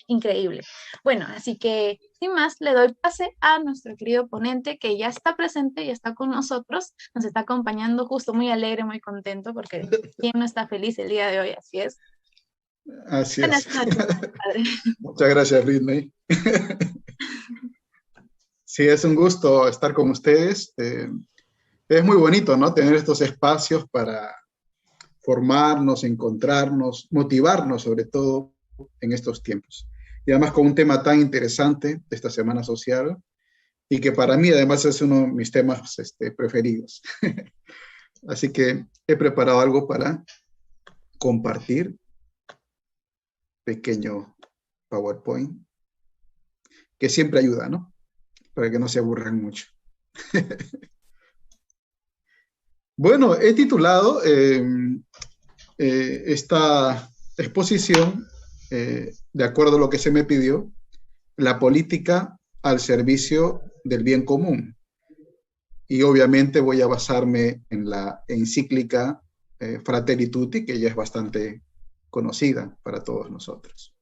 increíble. Bueno, así que sin más, le doy pase a nuestro querido ponente que ya está presente y está con nosotros, nos está acompañando justo muy alegre, muy contento, porque ¿quién no está feliz el día de hoy? Así es. Así Buenas es. noches, padre. Muchas gracias, Ridney. Sí, es un gusto estar con ustedes. Es muy bonito, ¿no? Tener estos espacios para formarnos, encontrarnos, motivarnos sobre todo en estos tiempos. Y además con un tema tan interesante de esta Semana Social y que para mí además es uno de mis temas preferidos. Así que he preparado algo para compartir, pequeño PowerPoint, que siempre ayuda, ¿no? Para que no se aburran mucho. Bueno, he titulado esta exposición, de acuerdo a lo que se me pidió, la política al servicio del bien común. Y obviamente voy a basarme en la encíclica Fratelli Tutti, que ya es bastante conocida para todos nosotros.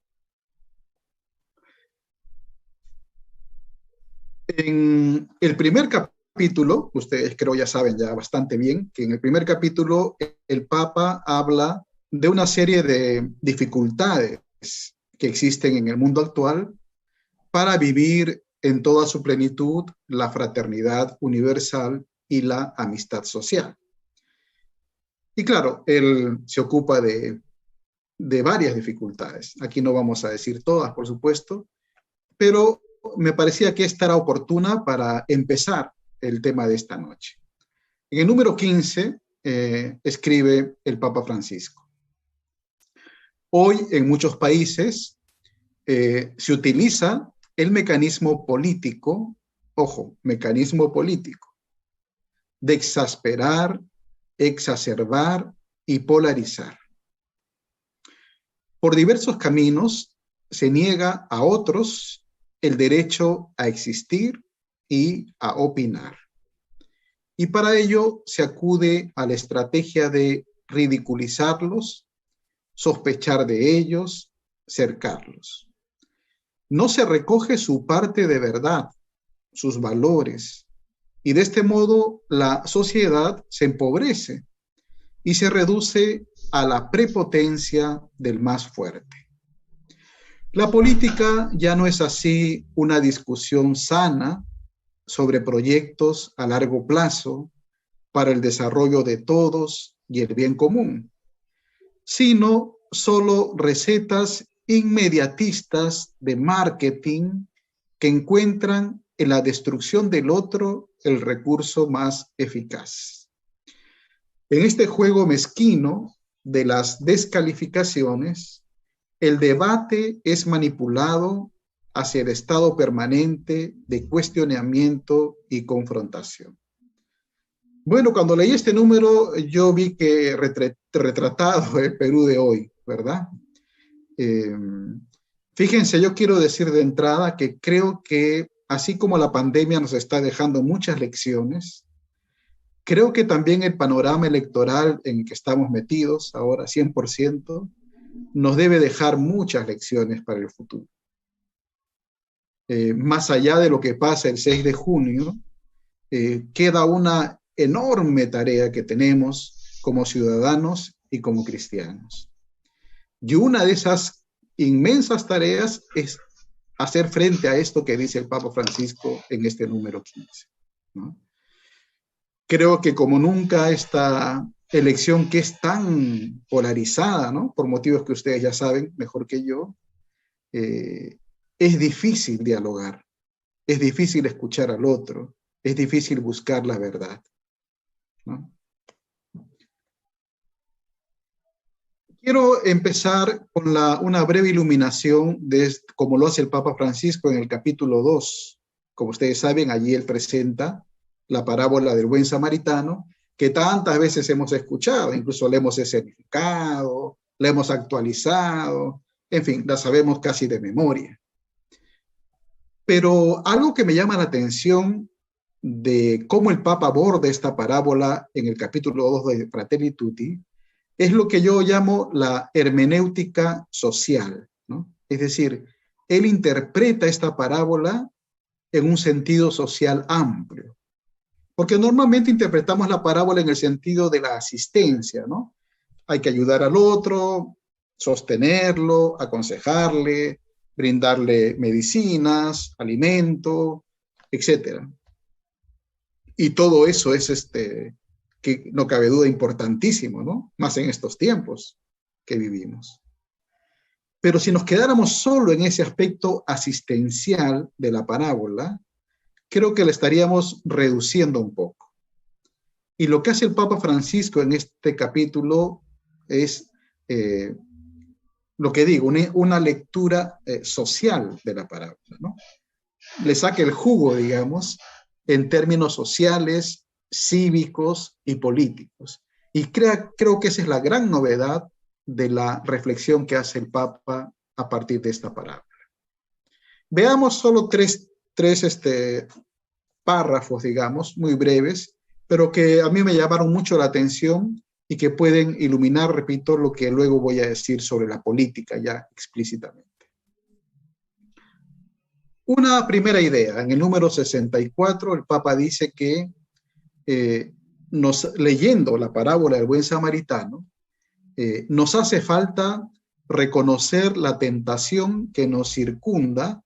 En el primer capítulo, ustedes creo ya saben ya bastante bien, que en el primer capítulo el Papa habla de una serie de dificultades que existen en el mundo actual para vivir en toda su plenitud la fraternidad universal y la amistad social. Y claro, él se ocupa de varias dificultades. Aquí no vamos a decir todas, por supuesto, pero me parecía que esta era oportuna para empezar el tema de esta noche. En el número 15 escribe el Papa Francisco. Hoy en muchos países se utiliza el mecanismo político, ojo, mecanismo político, de exasperar, exacerbar y polarizar. Por diversos caminos se niega a otros el derecho a existir y a opinar. Y para ello se acude a la estrategia de ridiculizarlos, sospechar de ellos, cercarlos. No se recoge su parte de verdad, sus valores, y de este modo la sociedad se empobrece y se reduce a la prepotencia del más fuerte. La política ya no es así una discusión sana sobre proyectos a largo plazo para el desarrollo de todos y el bien común, sino solo recetas inmediatistas de marketing que encuentran en la destrucción del otro el recurso más eficaz. En este juego mezquino de las descalificaciones, el debate es manipulado hacia el estado permanente de cuestionamiento y confrontación. Bueno, cuando leí este número, yo vi que retratado el Perú de hoy, ¿verdad? Fíjense, yo quiero decir de entrada que creo que así como la pandemia nos está dejando muchas lecciones, creo que también el panorama electoral en el que estamos metidos ahora, 100%, nos debe dejar muchas lecciones para el futuro. Más allá de lo que pasa el 6 de junio, queda una enorme tarea que tenemos como ciudadanos y como cristianos. Y una de esas inmensas tareas es hacer frente a esto que dice el Papa Francisco en este número 15, ¿no? Creo que como nunca esta elección que es tan polarizada, ¿no? Por motivos que ustedes ya saben mejor que yo, es difícil dialogar, es difícil escuchar al otro, es difícil buscar la verdad, ¿no? Quiero empezar con una breve iluminación de como lo hace el Papa Francisco en el capítulo 2. Como ustedes saben, allí él presenta la parábola del buen samaritano, que tantas veces hemos escuchado, incluso la hemos escenificado, la hemos actualizado, en fin, la sabemos casi de memoria. Pero algo que me llama la atención de cómo el Papa aborda esta parábola en el capítulo 2 de Fratelli Tutti es lo que yo llamo la hermenéutica social, ¿no? Es decir, él interpreta esta parábola en un sentido social amplio. Porque normalmente interpretamos la parábola en el sentido de la asistencia, ¿no? Hay que ayudar al otro, sostenerlo, aconsejarle, brindarle medicinas, alimento, etcétera. Y todo eso es, que no cabe duda, importantísimo, ¿no? Más en estos tiempos que vivimos. Pero si nos quedáramos solo en ese aspecto asistencial de la parábola, creo que la estaríamos reduciendo un poco. Y lo que hace el Papa Francisco en este capítulo es, lo que digo, una lectura social de la parábola, ¿no? Le saca el jugo, digamos, en términos sociales, cívicos y políticos. Y creo que esa es la gran novedad de la reflexión que hace el Papa a partir de esta parábola. Veamos solo tres párrafos, digamos, muy breves, pero que a mí me llamaron mucho la atención y que pueden iluminar, repito, lo que luego voy a decir sobre la política ya explícitamente. Una primera idea, en el número 64, el Papa dice que leyendo la parábola del buen samaritano, nos hace falta reconocer la tentación que nos circunda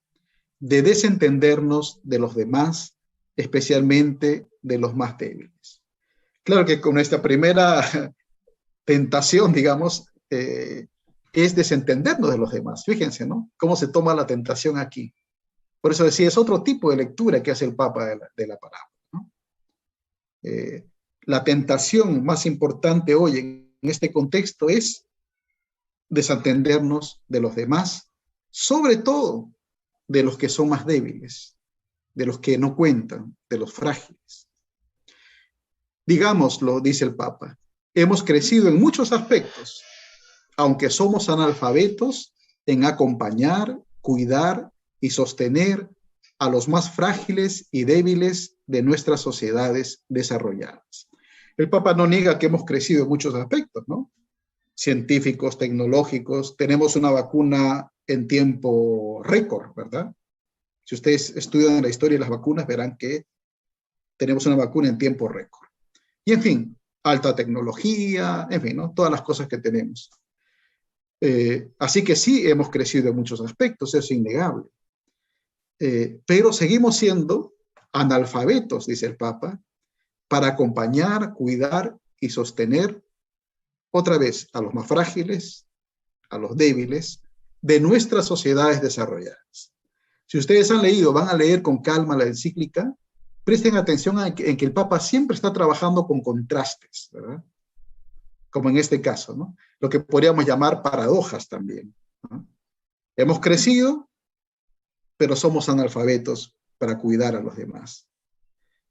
de desentendernos de los demás, especialmente de los más débiles. Claro que con esta primera tentación, digamos, es desentendernos de los demás. Fíjense, ¿no? Cómo se toma la tentación aquí. Por eso decía, es otro tipo de lectura que hace el Papa de la parábola, ¿no? La tentación más importante hoy en este contexto es desentendernos de los demás, sobre todo de los que son más débiles, de los que no cuentan, de los frágiles. Digámoslo, dice el Papa, hemos crecido en muchos aspectos, aunque somos analfabetos en acompañar, cuidar y sostener a los más frágiles y débiles de nuestras sociedades desarrolladas. El Papa no niega que hemos crecido en muchos aspectos, ¿no? Científicos, tecnológicos, tenemos una vacuna en tiempo récord, ¿verdad? Si ustedes estudian la historia de las vacunas, verán que tenemos una vacuna en tiempo récord. Y en fin, alta tecnología, en fin, ¿no? Todas las cosas que tenemos. Así que sí, hemos crecido en muchos aspectos, eso es innegable. Pero seguimos siendo analfabetos, dice el Papa, para acompañar, cuidar y sostener otra vez a los más frágiles, a los débiles de nuestras sociedades desarrolladas. Si ustedes han leído, van a leer con calma la encíclica, presten atención en que el Papa siempre está trabajando con contrastes, ¿verdad? Como en este caso, ¿no? Lo que podríamos llamar paradojas también, ¿no? Hemos crecido, pero somos analfabetos para cuidar a los demás.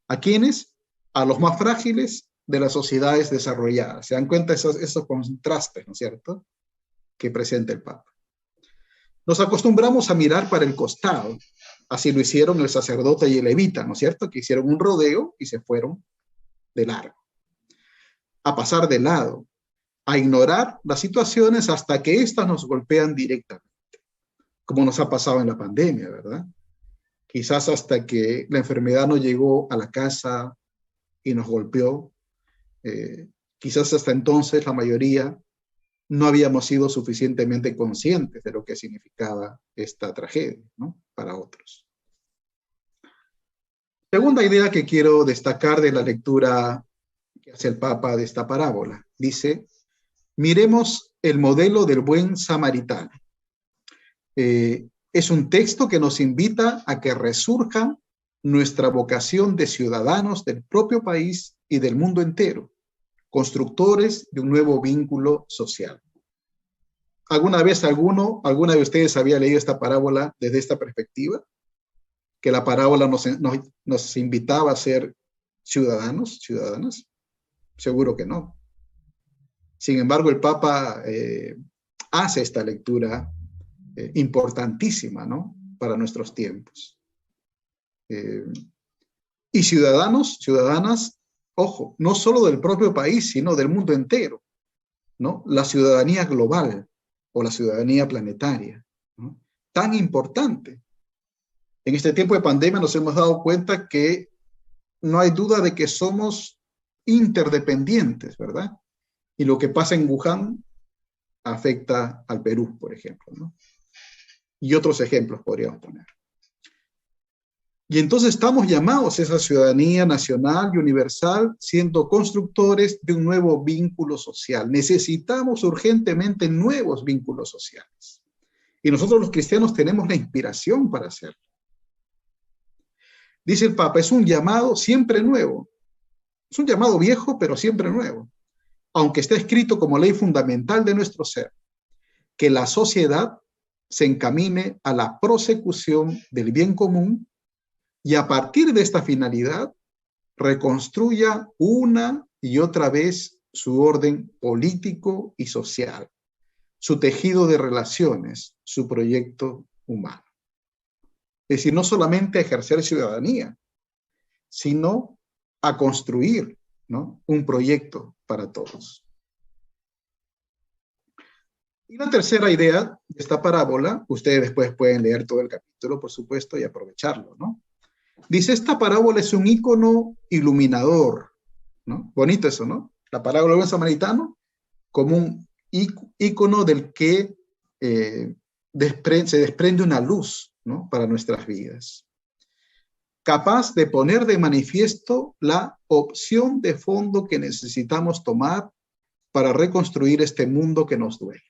¿A quiénes? A los más frágiles de las sociedades desarrolladas. ¿Se dan cuenta esos contrastes, ¿no es cierto?, que presenta el Papa. Nos acostumbramos a mirar para el costado. Así lo hicieron el sacerdote y el levita, ¿no es cierto?, que hicieron un rodeo y se fueron de largo. A pasar de lado, a ignorar las situaciones hasta que éstas nos golpean directamente, como nos ha pasado en la pandemia, ¿verdad? Quizás hasta que la enfermedad no llegó a la casa y nos golpeó. Quizás hasta entonces la mayoría no habíamos sido suficientemente conscientes de lo que significaba esta tragedia, ¿no?, para otros. Segunda idea que quiero destacar de la lectura que hace el Papa de esta parábola. Dice, miremos el modelo del buen samaritano. Es un texto que nos invita a que resurja nuestra vocación de ciudadanos del propio país y del mundo entero, constructores de un nuevo vínculo social. ¿Alguna vez alguna de ustedes había leído esta parábola desde esta perspectiva? Que la parábola nos invitaba a ser ciudadanos, ciudadanas. Seguro que no. Sin embargo, el Papa hace esta lectura importantísima, ¿no?, para nuestros tiempos. Y ciudadanos, ciudadanas, ojo, no solo del propio país, sino del mundo entero, ¿no? La ciudadanía global o la ciudadanía planetaria, ¿no? tan importante. En este tiempo de pandemia nos hemos dado cuenta que no hay duda de que somos interdependientes, ¿verdad? Y lo que pasa en Wuhan afecta al Perú, por ejemplo, ¿no? Y otros ejemplos podríamos poner. Y entonces estamos llamados a esa ciudadanía nacional y universal, siendo constructores de un nuevo vínculo social. Necesitamos urgentemente nuevos vínculos sociales. Y nosotros los cristianos tenemos la inspiración para hacerlo. Dice el Papa, es un llamado siempre nuevo. Es un llamado viejo, pero siempre nuevo. Aunque está escrito como ley fundamental de nuestro ser, que la sociedad se encamine a la prosecución del bien común y a partir de esta finalidad reconstruya una y otra vez su orden político y social, su tejido de relaciones, su proyecto humano. Es decir, no solamente a ejercer ciudadanía, sino a construir, ¿no?, un proyecto para todos. Y la tercera idea de esta parábola, ustedes después pueden leer todo el capítulo, por supuesto, y aprovecharlo, ¿no? Dice, esta parábola es un ícono iluminador, ¿no? Bonito eso, ¿no? La parábola del buen samaritano como un ícono del que se desprende una luz, ¿no?, para nuestras vidas. Capaz de poner de manifiesto la opción de fondo que necesitamos tomar para reconstruir este mundo que nos duele.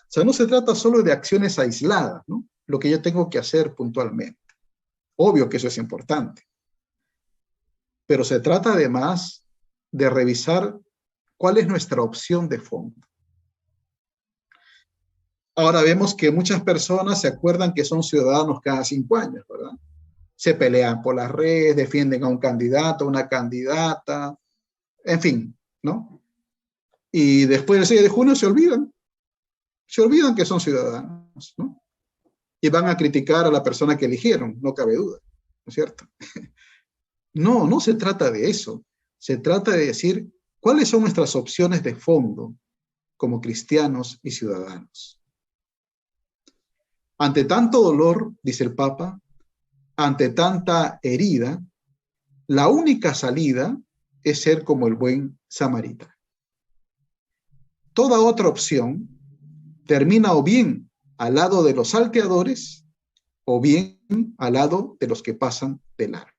O sea, no se trata solo de acciones aisladas, ¿no?, lo que yo tengo que hacer puntualmente. Obvio que eso es importante. Pero se trata además de revisar cuál es nuestra opción de fondo. Ahora vemos que muchas personas se acuerdan que son ciudadanos cada 5 años, ¿verdad? Se pelean por las redes, defienden a un candidato, a una candidata, en fin, ¿no? Y después del 6 de junio se olvidan que son ciudadanos, ¿no? Y van a criticar a la persona que eligieron, no cabe duda, ¿no es cierto? No, no se trata de eso. Se trata de decir cuáles son nuestras opciones de fondo como cristianos y ciudadanos. Ante tanto dolor, dice el Papa, ante tanta herida, la única salida es ser como el buen samaritano. Toda otra opción termina o bien al lado de los salteadores o bien al lado de los que pasan de largo,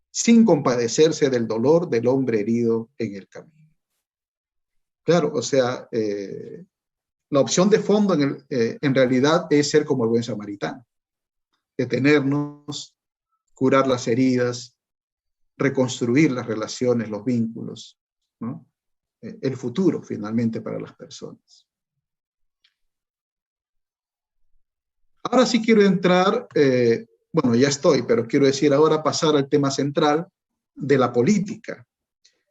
sin compadecerse del dolor del hombre herido en el camino. Claro, o sea, la opción de fondo en realidad es ser como el buen samaritano, detenernos, curar las heridas, reconstruir las relaciones, los vínculos, ¿no? El futuro finalmente para las personas. Ahora sí quiero entrar, bueno, ya estoy, pero quiero decir ahora pasar al tema central de la política.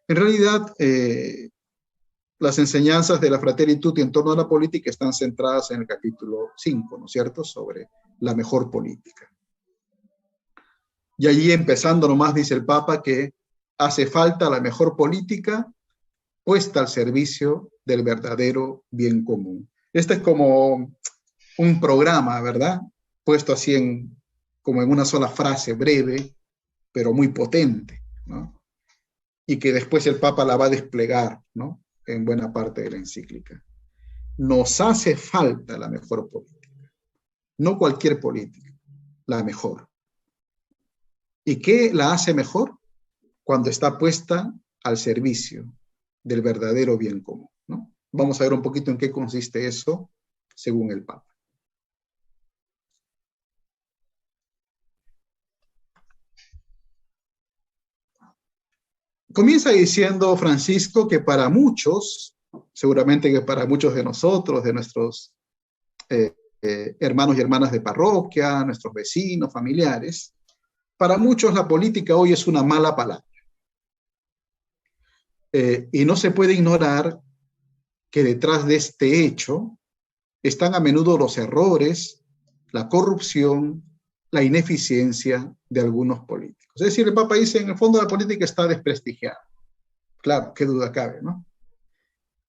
En realidad, las enseñanzas de la Fratelli Tutti en torno a la política están centradas en el capítulo 5, ¿no es cierto?, sobre la mejor política. Y allí empezando nomás dice el Papa que hace falta la mejor política puesta al servicio del verdadero bien común. Este es como un programa, ¿verdad?, puesto así como en una sola frase breve, pero muy potente, ¿no? Y que después el Papa la va a desplegar, ¿no?, en buena parte de la encíclica. Nos hace falta la mejor política, no cualquier política, la mejor. ¿Y qué la hace mejor? Cuando está puesta al servicio del verdadero bien común, ¿no? Vamos a ver un poquito en qué consiste eso según el Papa. Comienza diciendo Francisco que para muchos, seguramente que para muchos de nosotros, de nuestros hermanos y hermanas de parroquia, nuestros vecinos, familiares, para muchos la política hoy es una mala palabra. Y no se puede ignorar que detrás de este hecho están a menudo los errores, la corrupción, la ineficiencia de algunos políticos. Es decir, el Papa dice, en el fondo la política está desprestigiada. Claro, qué duda cabe, ¿no?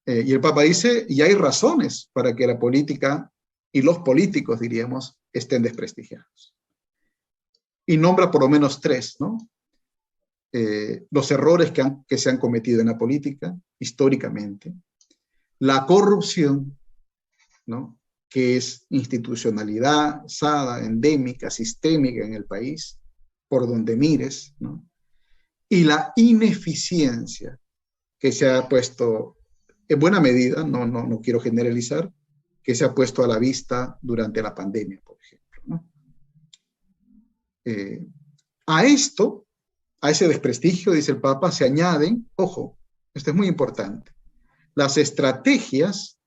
Y el Papa dice, y hay razones para que la política y los políticos, diríamos, estén desprestigiados. Y nombra por lo menos tres, ¿no? Los errores que se han cometido en la política históricamente, la corrupción, ¿no? Que es institucionalizada, endémica, sistémica en el país, por donde mires, ¿no? Y la ineficiencia que se ha puesto, en buena medida, no quiero generalizar, que se ha puesto a la vista durante la pandemia, por ejemplo, ¿no? A esto, a ese desprestigio, dice el Papa, se añaden, ojo, esto es muy importante, las estrategias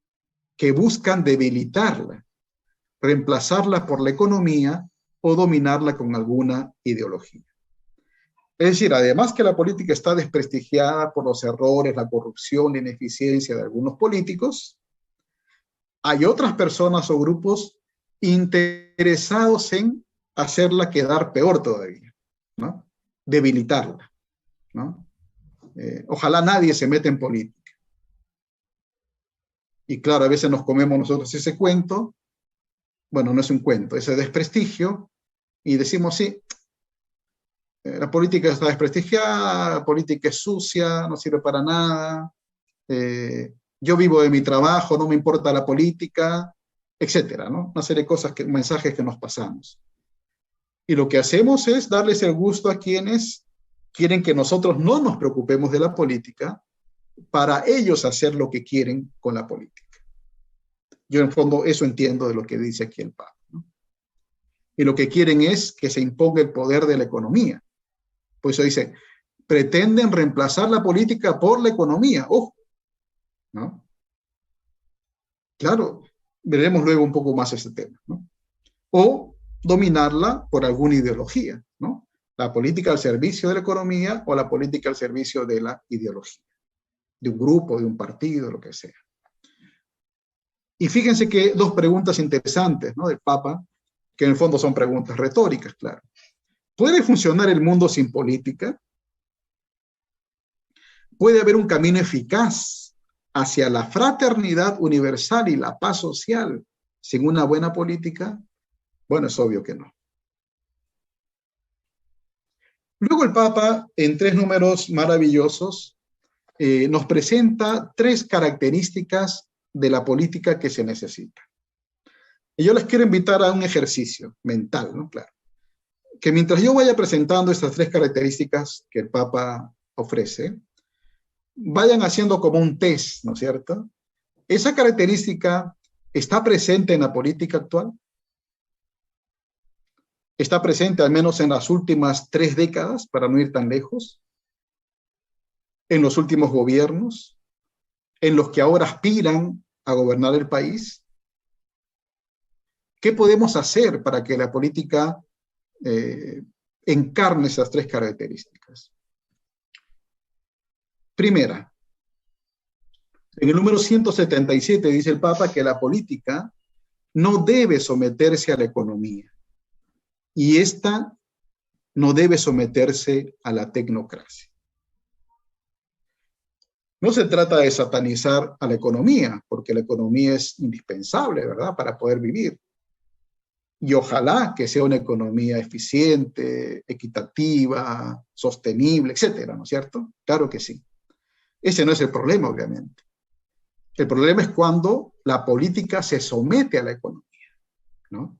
que buscan debilitarla, reemplazarla por la economía o dominarla con alguna ideología. Es decir, además que la política está desprestigiada por los errores, la corrupción, la ineficiencia de algunos políticos, hay otras personas o grupos interesados en hacerla quedar peor todavía, ¿no? Debilitarla, ¿no? Ojalá nadie se meta en política. Y claro, a veces nos comemos nosotros ese cuento, bueno, no es un cuento, ese desprestigio, y decimos, sí, la política está desprestigiada, la política es sucia, no sirve para nada, yo vivo de mi trabajo, no me importa la política, etcétera, ¿no? Una serie de cosas, mensajes que nos pasamos. Y lo que hacemos es darles el gusto a quienes quieren que nosotros no nos preocupemos de la política para ellos hacer lo que quieren con la política. Yo en el fondo eso entiendo de lo que dice aquí el Papa, ¿no? Y lo que quieren es que se imponga el poder de la economía. Por eso dice, pretenden reemplazar la política por la economía. Ojo, ¿no? Claro, veremos luego un poco más ese tema, ¿no? O dominarla por alguna ideología, ¿no? La política al servicio de la economía o la política al servicio de la ideología, de un grupo, de un partido, lo que sea. Y fíjense que dos preguntas interesantes, ¿no? Del Papa, que en el fondo son preguntas retóricas, claro. ¿Puede funcionar el mundo sin política? ¿Puede haber un camino eficaz hacia la fraternidad universal y la paz social sin una buena política? Bueno, es obvio que no. Luego el Papa, en tres números maravillosos, nos presenta tres características de la política que se necesita. Y yo les quiero invitar a un ejercicio mental, ¿no? Claro. Que mientras yo vaya presentando estas tres características que el Papa ofrece, vayan haciendo como un test, ¿no es cierto? ¿Esa característica está presente en la política actual? ¿Está presente al menos en las últimas 3 décadas, para no ir tan lejos? ¿En los últimos gobiernos? ¿En los que ahora aspiran a gobernar el país? ¿Qué podemos hacer para que la política encarne esas tres características? Primera, en el número 177 dice el Papa que la política no debe someterse a la economía y esta no debe someterse a la tecnocracia. No se trata de satanizar a la economía, porque la economía es indispensable, ¿verdad?, para poder vivir. Y ojalá que sea una economía eficiente, equitativa, sostenible, etcétera, ¿no es cierto? Claro que sí. Ese no es el problema, obviamente. El problema es cuando la política se somete a la economía, ¿no?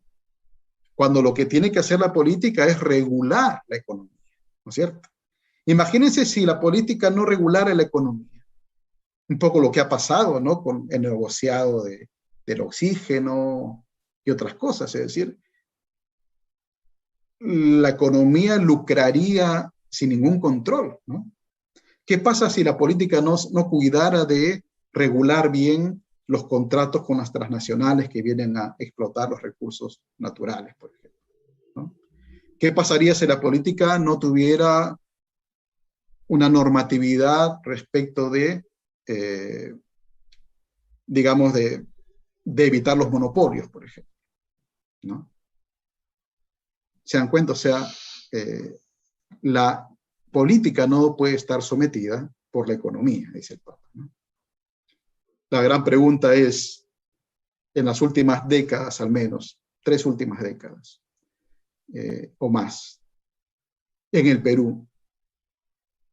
Cuando lo que tiene que hacer la política es regular la economía, ¿no es cierto? Imagínense si la política no regulara la economía. Un poco lo que ha pasado, ¿no?, con el negociado del oxígeno y otras cosas. Es decir, la economía lucraría sin ningún control, ¿no? ¿Qué pasa si la política no cuidara de regular bien los contratos con las transnacionales que vienen a explotar los recursos naturales, por ejemplo, ¿no? ¿Qué pasaría si la política no tuviera una normatividad respecto de, digamos, de evitar los monopolios, por ejemplo, ¿no? ¿Se dan cuenta? O sea, la política no puede estar sometida por la economía, dice el Papa, ¿no? La gran pregunta es, en las últimas décadas al menos, 3 últimas décadas o más. En el Perú,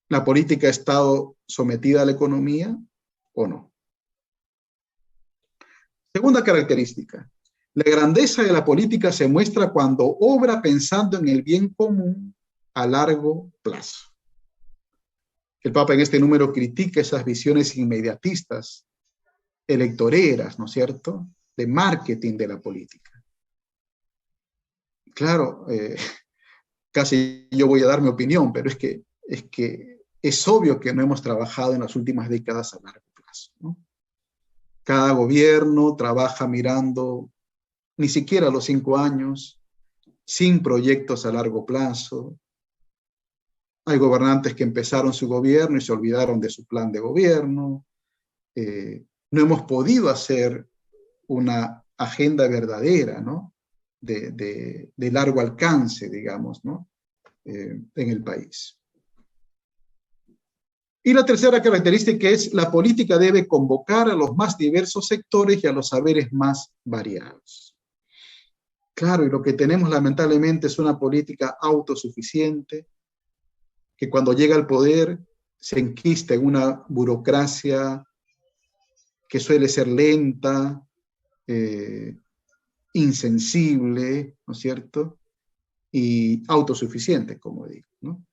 ¿la política ha estado sometida a la economía o no? Segunda característica, la grandeza de la política se muestra cuando obra pensando en el bien común a largo plazo. El Papa en este número critica esas visiones inmediatistas, electoreras, ¿no es cierto?, de marketing de la política. Claro, casi yo voy a dar mi opinión, pero es que es obvio que no hemos trabajado en las últimas décadas a largo plazo, ¿no? Cada gobierno trabaja mirando ni siquiera los 5 años, sin proyectos a largo plazo. Hay gobernantes que empezaron su gobierno y se olvidaron de su plan de gobierno. No hemos podido hacer una agenda verdadera, ¿no?, de largo alcance, digamos, ¿no?, en el país. Y la tercera característica es la política debe convocar a los más diversos sectores y a los saberes más variados. Claro, y lo que tenemos lamentablemente es una política autosuficiente que cuando llega al poder se enquista en una burocracia que suele ser lenta, insensible, ¿no es cierto?, y autosuficiente, como digo, ¿no?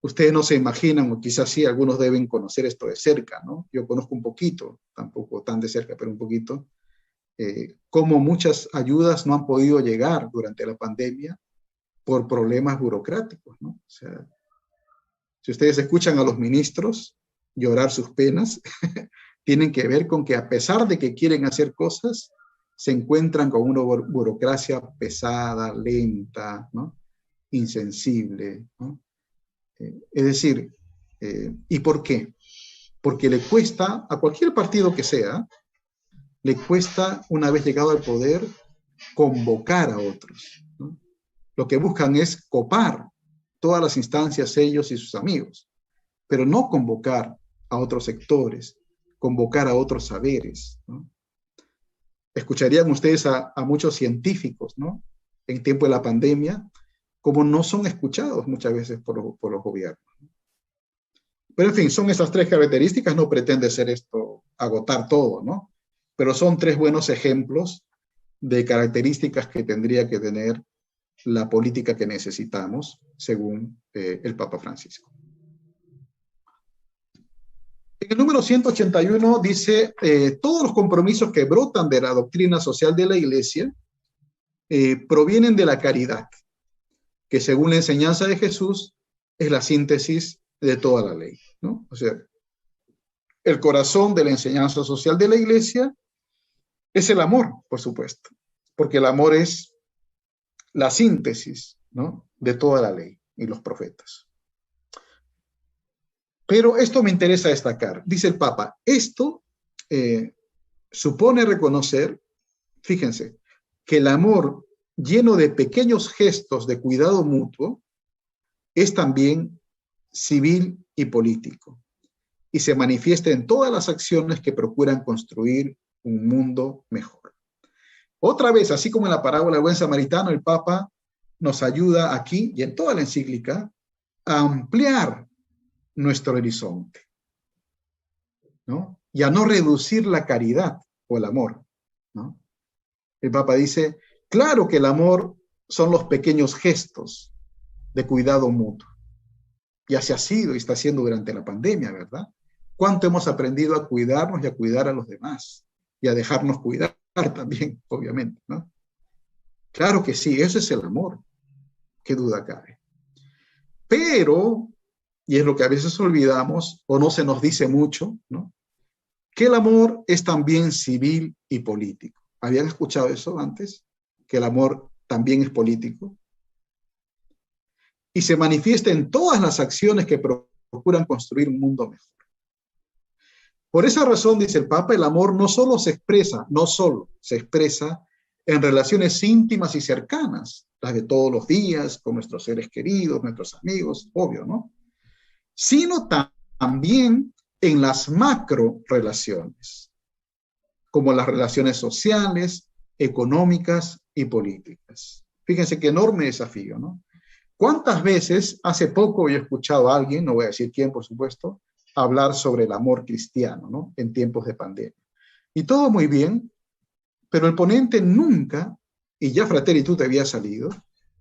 Ustedes no se imaginan, o quizás sí, algunos deben conocer esto de cerca, ¿no? Yo conozco un poquito, tampoco tan de cerca, pero un poquito, cómo muchas ayudas no han podido llegar durante la pandemia por problemas burocráticos, ¿no? O sea, si ustedes escuchan a los ministros llorar sus penas, tienen que ver con que a pesar de que quieren hacer cosas, se encuentran con una burocracia pesada, lenta, ¿no?, insensible, ¿no? Es decir, ¿y por qué? Porque le cuesta, a cualquier partido que sea, le cuesta, una vez llegado al poder, convocar a otros, ¿no? Lo que buscan es copar todas las instancias, ellos y sus amigos, pero no convocar a otros sectores, convocar a otros saberes, ¿no? Escucharían ustedes a muchos científicos, ¿no?, en tiempo de la pandemia, como no son escuchados muchas veces por los gobiernos. Pero en fin, son esas 3 características, no pretende ser esto agotar todo, ¿no? Pero son 3 buenos ejemplos de características que tendría que tener la política que necesitamos, según el Papa Francisco. En el número 181 dice, todos los compromisos que brotan de la doctrina social de la Iglesia provienen de la caridad, que según la enseñanza de Jesús es la síntesis de toda la ley, ¿no? O sea, el corazón de la enseñanza social de la Iglesia es el amor, por supuesto, porque el amor es la síntesis, ¿no?, de toda la ley y los profetas. Pero esto me interesa destacar. Dice el Papa, esto supone reconocer, fíjense, que el amor lleno de pequeños gestos de cuidado mutuo es también civil y político y se manifiesta en todas las acciones que procuran construir un mundo mejor. Otra vez, así como en la parábola del buen samaritano, el Papa nos ayuda aquí y en toda la encíclica a ampliar nuestro horizonte, ¿no?, y a no reducir la caridad o el amor, ¿no? El Papa dice, claro que el amor son los pequeños gestos de cuidado mutuo. Y así ha sido y está siendo durante la pandemia, ¿verdad? ¿Cuánto hemos aprendido a cuidarnos y a cuidar a los demás? Y a dejarnos cuidar también, obviamente, ¿no? Claro que sí, eso es el amor. Qué duda cabe. Pero, y es lo que a veces olvidamos o no se nos dice mucho, ¿no?, que el amor es también civil y político. ¿Habían escuchado eso antes? Que el amor también es político. Y se manifiesta en todas las acciones que procuran construir un mundo mejor. Por esa razón, dice el Papa, el amor no solo se expresa en relaciones íntimas y cercanas, las de todos los días, con nuestros seres queridos, nuestros amigos, obvio, ¿no?, sino también en las macro relaciones, como las relaciones sociales, económicas y políticas. Fíjense qué enorme desafío, ¿no? ¿Cuántas veces hace poco yo he escuchado a alguien, no voy a decir quién, por supuesto, hablar sobre el amor cristiano, ¿no? En tiempos de pandemia. Y todo muy bien, pero el ponente nunca, y ya Fratelli tú te había salido,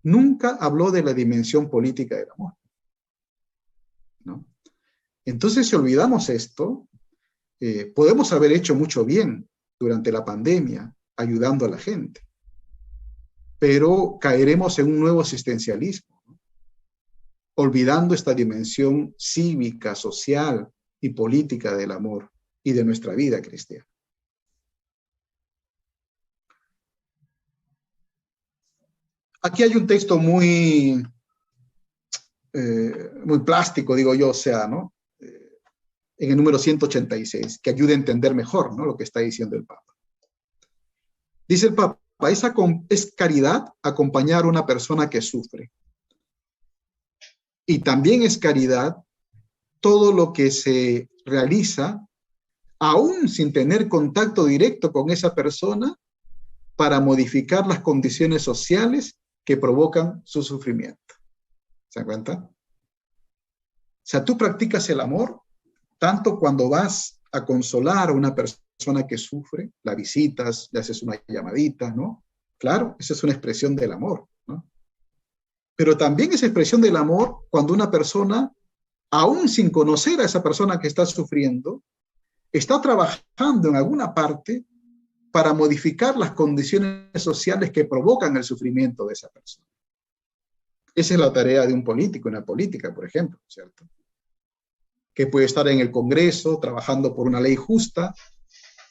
nunca habló de la dimensión política del amor, ¿no? Entonces, si olvidamos esto, podemos haber hecho mucho bien durante la pandemia, ayudando a la gente, pero caeremos en un nuevo existencialismo, ¿no? Olvidando esta dimensión cívica, social y política del amor y de nuestra vida cristiana. Aquí hay un texto muy plástico, digo yo, o sea, ¿no? En el número 186, que ayude a entender mejor, ¿no?, lo que está diciendo el Papa. Dice el Papa, es caridad acompañar a una persona que sufre. Y también es caridad todo lo que se realiza, aún sin tener contacto directo con esa persona, para modificar las condiciones sociales que provocan su sufrimiento. ¿Se dan cuenta? O sea, tú practicas el amor tanto cuando vas a consolar a una persona que sufre, la visitas, le haces una llamadita, ¿no? Claro, esa es una expresión del amor, ¿no? Pero también es expresión del amor cuando una persona, aún sin conocer a esa persona que está sufriendo, está trabajando en alguna parte para modificar las condiciones sociales que provocan el sufrimiento de esa persona. Esa es la tarea de un político, una política, por ejemplo, ¿cierto? Que puede estar en el Congreso trabajando por una ley justa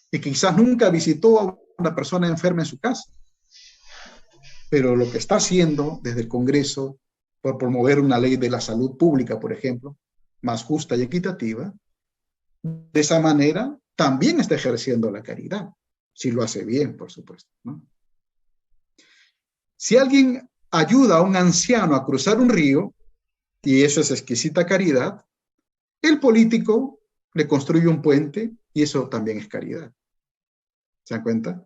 y quizás nunca visitó a una persona enferma en su casa. Pero lo que está haciendo desde el Congreso por promover una ley de la salud pública, por ejemplo, más justa y equitativa, de esa manera también está ejerciendo la caridad, si lo hace bien, por supuesto, ¿no? Si alguien ayuda a un anciano a cruzar un río, y eso es exquisita caridad, el político le construye un puente y eso también es caridad. ¿Se dan cuenta?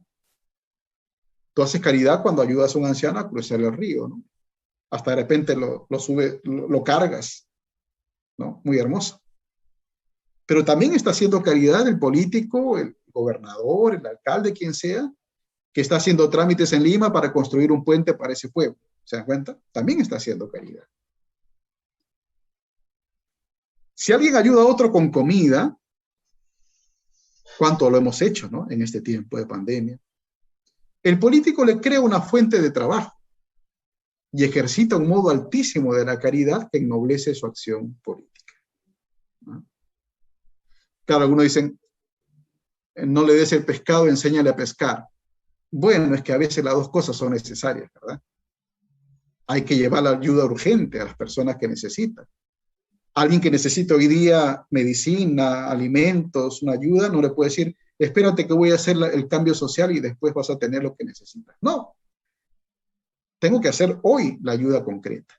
Tú haces caridad cuando ayudas a un anciano a cruzar el río, ¿no? Hasta de repente lo cargas, ¿no? Muy hermoso. Pero también está haciendo caridad el político, el gobernador, el alcalde, quien sea, que está haciendo trámites en Lima para construir un puente para ese pueblo. ¿Se dan cuenta? También está haciendo caridad. Si alguien ayuda a otro con comida, ¿cuánto lo hemos hecho, ¿no?, en este tiempo de pandemia? El político le crea una fuente de trabajo y ejercita un modo altísimo de la caridad que ennoblece su acción política, ¿no? Claro, algunos dicen, no le des el pescado, enséñale a pescar. Bueno, es que a veces las dos cosas son necesarias, ¿verdad? Hay que llevar la ayuda urgente a las personas que necesitan. Alguien que necesita hoy día medicina, alimentos, una ayuda, no le puede decir, espérate que voy a hacer el cambio social y después vas a tener lo que necesitas. No, tengo que hacer hoy la ayuda concreta.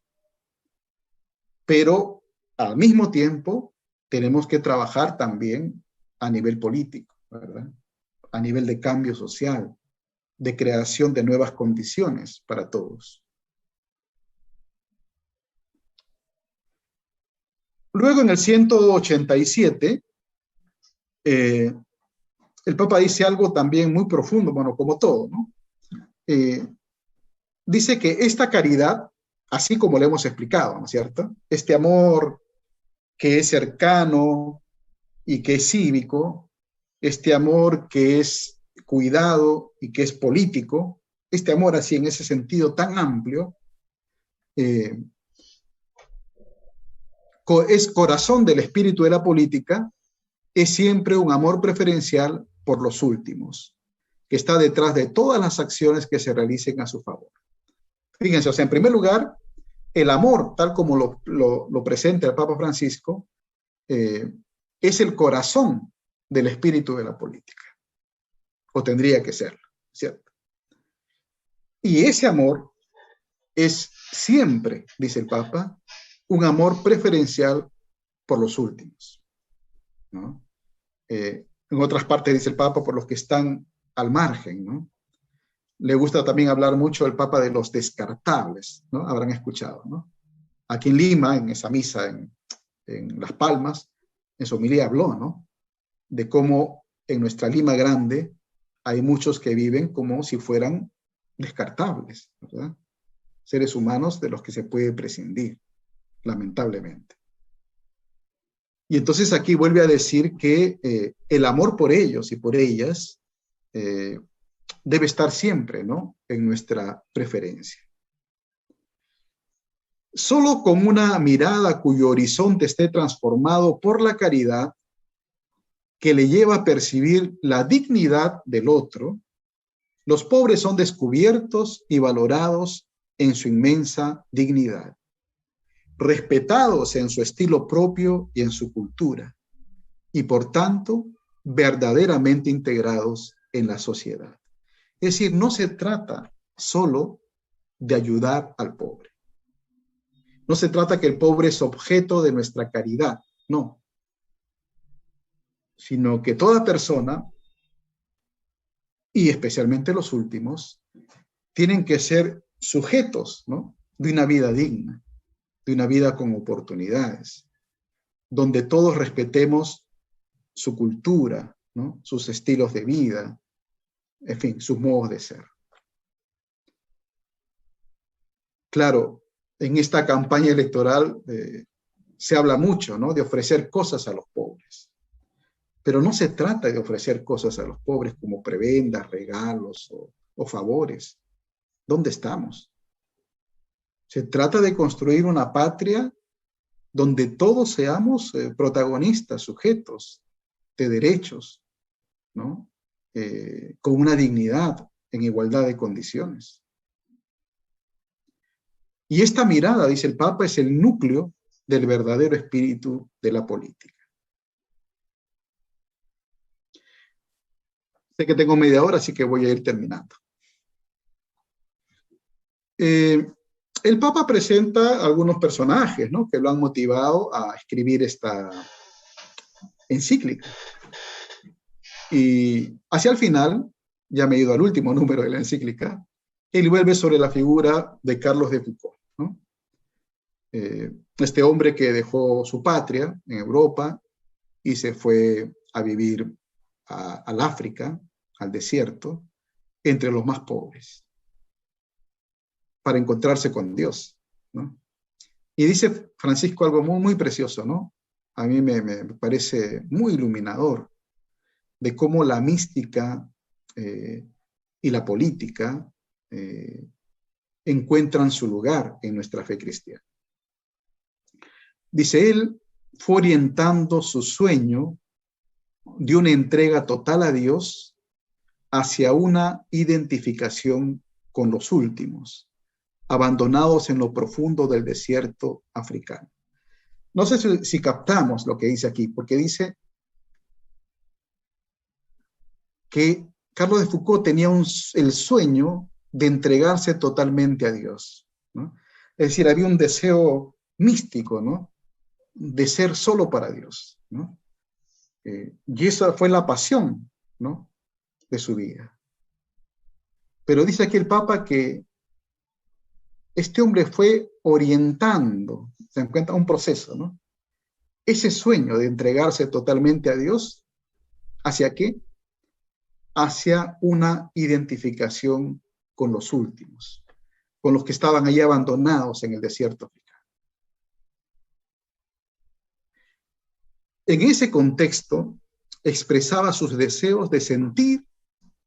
Pero al mismo tiempo tenemos que trabajar también a nivel político, ¿verdad? A nivel de cambio social, de creación de nuevas condiciones para todos. Luego, en el 187, el Papa dice algo también muy profundo, bueno, como todo, ¿no? Dice que esta caridad, así como le hemos explicado, ¿no es cierto? Este amor que es cercano y que es cívico, este amor que es cuidado y que es político, este amor así en ese sentido tan amplio, es corazón del espíritu de la política, es siempre un amor preferencial por los últimos, que está detrás de todas las acciones que se realicen a su favor. Fíjense, o sea, en primer lugar, el amor, tal como lo presenta el Papa Francisco, es el corazón del espíritu de la política, o tendría que serlo, ¿cierto? Y ese amor es siempre, dice el Papa, un amor preferencial por los últimos, ¿no? en otras partes dice el Papa, por los que están al margen, ¿no? Le gusta también hablar mucho el Papa de los descartables, ¿no? Habrán escuchado, ¿no? Aquí en Lima, en esa misa en Las Palmas, en su homilía habló, ¿no? De cómo en nuestra Lima grande hay muchos que viven como si fueran descartables, ¿verdad? Seres humanos de los que se puede prescindir, lamentablemente. Y entonces aquí vuelve a decir que el amor por ellos y por ellas debe estar siempre, ¿no?, en nuestra preferencia. Solo con una mirada cuyo horizonte esté transformado por la caridad, que le lleva a percibir la dignidad del otro, los pobres son descubiertos y valorados en su inmensa dignidad, respetados en su estilo propio y en su cultura, y por tanto, verdaderamente integrados en la sociedad. Es decir, no se trata solo de ayudar al pobre. No se trata que el pobre es objeto de nuestra caridad, no. Sino que toda persona, y especialmente los últimos, tienen que ser sujetos, ¿no?, de una vida digna, de una vida con oportunidades, donde todos respetemos su cultura, ¿no?, sus estilos de vida, en fin, sus modos de ser. Claro, en esta campaña electoral se habla mucho, ¿no?, de ofrecer cosas a los pobres. Pero no se trata de ofrecer cosas a los pobres como prebendas, regalos o favores. ¿Dónde estamos? Se trata de construir una patria donde todos seamos protagonistas, sujetos de derechos, ¿no?, con una dignidad en igualdad de condiciones. Y esta mirada, dice el Papa, es el núcleo del verdadero espíritu de la política. Sé que tengo media hora, así que voy a ir terminando. El Papa presenta algunos personajes, ¿no?, que lo han motivado a escribir esta encíclica. Y hacia el final, ya me he ido al último número de la encíclica, él vuelve sobre la figura de Carlos de Foucault, ¿no? Este hombre que dejó su patria en Europa y se fue a vivir al África, al desierto, entre los más pobres, para encontrarse con Dios, ¿no? Y dice Francisco algo muy, muy precioso, ¿no? A mí me parece muy iluminador, de cómo la mística y la política encuentran su lugar en nuestra fe cristiana. Dice, él fue orientando su sueño de una entrega total a Dios hacia una identificación con los últimos, abandonados en lo profundo del desierto africano. No sé si captamos lo que dice aquí, porque dice que Carlos de Foucault tenía el sueño de entregarse totalmente a Dios, ¿no? Es decir, había un deseo místico, ¿no?, de ser solo para Dios, ¿no? Y esa fue la pasión, ¿no?, de su vida. Pero dice aquí el Papa que este hombre fue orientando, se encuentra un proceso, ¿no?, ese sueño de entregarse totalmente a Dios, ¿hacia qué? Hacia una identificación con los últimos, con los que estaban allí abandonados en el desierto africano. En ese contexto, expresaba sus deseos de sentir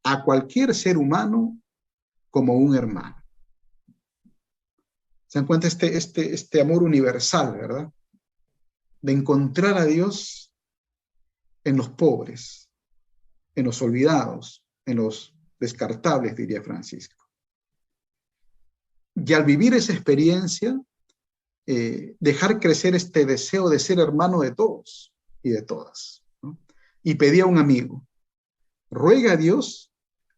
a cualquier ser humano como un hermano. Se encuentra este amor universal, ¿verdad?, de encontrar a Dios en los pobres, en los olvidados, en los descartables, diría Francisco. Y al vivir esa experiencia, dejar crecer este deseo de ser hermano de todos y de todas, ¿no? Y pedía a un amigo, ruega a Dios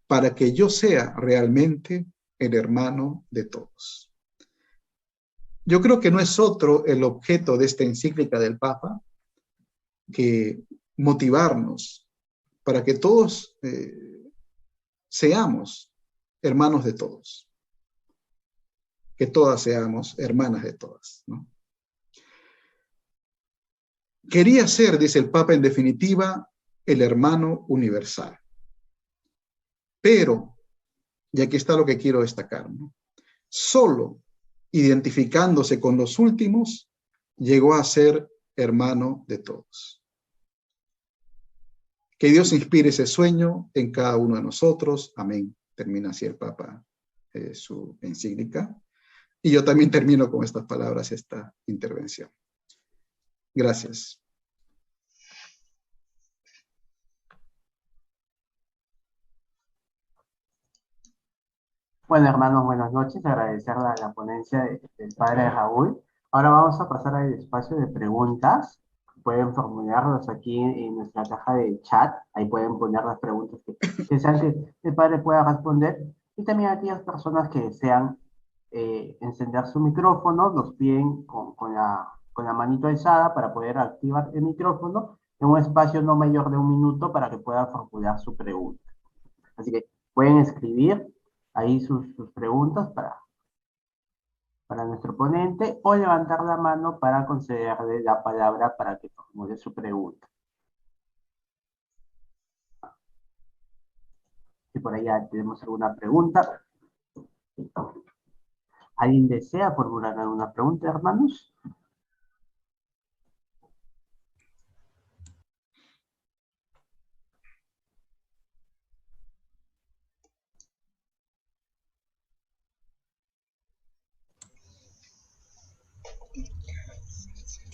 para que yo sea realmente el hermano de todos. Yo creo que no es otro el objeto de esta encíclica del Papa que motivarnos para que todos seamos hermanos de todos, que todas seamos hermanas de todas, ¿no? Quería ser, dice el Papa, en definitiva, el hermano universal. Pero, y aquí está lo que quiero destacar, ¿no? Solo identificándose con los últimos, llegó a ser hermano de todos. Que Dios inspire ese sueño en cada uno de nosotros. Amén. Termina así el Papa su encíclica. Y yo también termino con estas palabras esta intervención. Gracias. Bueno, hermanos, buenas noches. Agradecer la ponencia del padre Raúl. Ahora vamos a pasar al espacio de preguntas. Pueden formularlos aquí en nuestra caja de chat. Ahí pueden poner las preguntas que desean que el padre pueda responder. Y también a aquellas personas que desean encender su micrófono, nos piden con la manito alzada para poder activar el micrófono en un espacio no mayor de 1 minuto para que pueda formular su pregunta. Así que pueden escribir ahí sus preguntas para nuestro ponente o levantar la mano para concederle la palabra para que formule su pregunta. Si por allá tenemos alguna pregunta. ¿Alguien desea formular alguna pregunta, hermanos?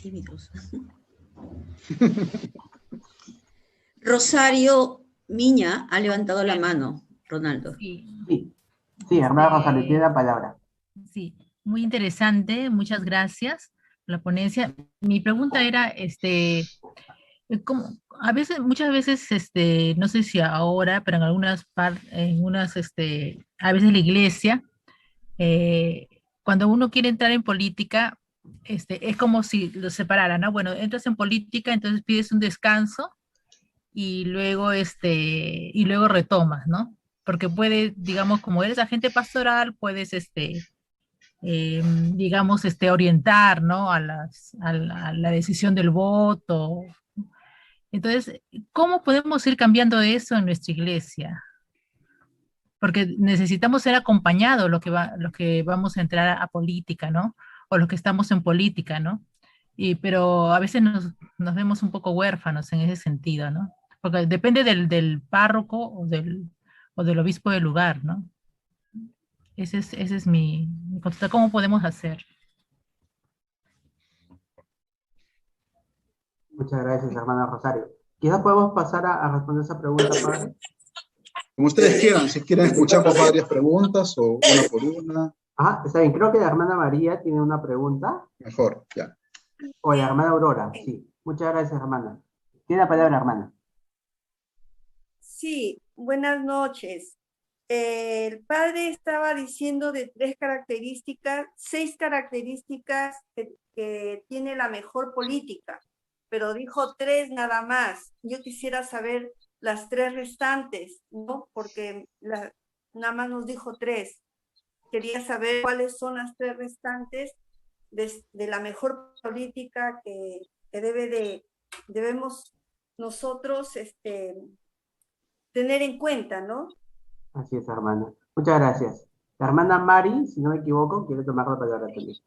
Tímidos. Rosario Miña ha levantado la mano, Ronaldo. Sí, hermana Rosario, tiene la palabra. Sí, muy interesante, muchas gracias por la ponencia. Mi pregunta era, a veces, muchas veces, no sé si ahora, pero en algunas a veces la iglesia, cuando uno quiere entrar en política, es como si lo separaran, ¿no? Bueno, entras en política, entonces pides un descanso y luego, y luego retomas, ¿no? Porque puedes, digamos, como eres agente pastoral, puedes, digamos, orientar, ¿no? A la decisión del voto. Entonces, ¿cómo podemos ir cambiando eso en nuestra iglesia? Porque necesitamos ser acompañados los que vamos a entrar a política, ¿no? O los que estamos en política, ¿no? Pero a veces nos vemos un poco huérfanos en ese sentido, ¿no? Porque depende del párroco o del obispo del lugar, ¿no? Ese es mi consulta. ¿Cómo podemos hacer? Muchas gracias, hermana Rosario. Quizás podemos pasar a responder esa pregunta, padre. Como ustedes quieran, si quieren escuchar por varias preguntas o una por una. Ajá, está bien. Creo que la hermana María tiene una pregunta. Mejor, ya. O la hermana Aurora, sí. Muchas gracias, hermana. Tiene la palabra, hermana. Sí, buenas noches. El padre estaba diciendo de 6 características que tiene la mejor política, pero dijo 3 nada más. Yo quisiera saber las 3 restantes, ¿no? Porque nada más nos dijo 3. Quería saber cuáles son las 3 restantes de la mejor política que debemos nosotros tener en cuenta, ¿no? Así es, hermana. Muchas gracias. La hermana Mari, si no me equivoco, quiere tomar la palabra también.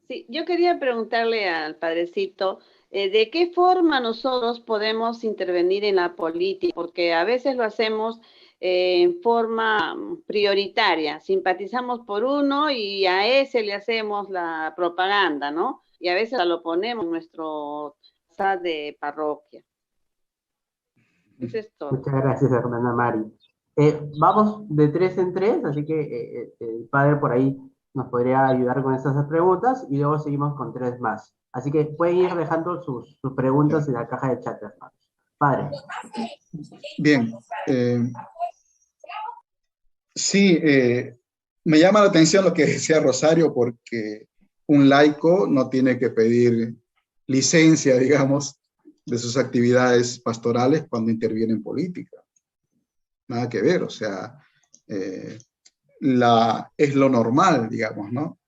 Sí, yo quería preguntarle al padrecito, ¿de qué forma nosotros podemos intervenir en la política? Porque a veces lo hacemos en forma prioritaria, simpatizamos por uno y a ese le hacemos la propaganda, ¿no? Y a veces lo ponemos en nuestro chat de parroquia. Eso es todo. Muchas gracias, hermana Mari. Vamos de 3 en 3, así que el padre por ahí nos podría ayudar con esas preguntas y luego seguimos con 3 más. Así que pueden ir dejando sus preguntas en la caja de chat, hermanos. Padre. Bien. Sí, me llama la atención lo que decía Rosario, porque un laico no tiene que pedir licencia, digamos, de sus actividades pastorales cuando interviene en política. Nada que ver, o sea, es lo normal, digamos, ¿no?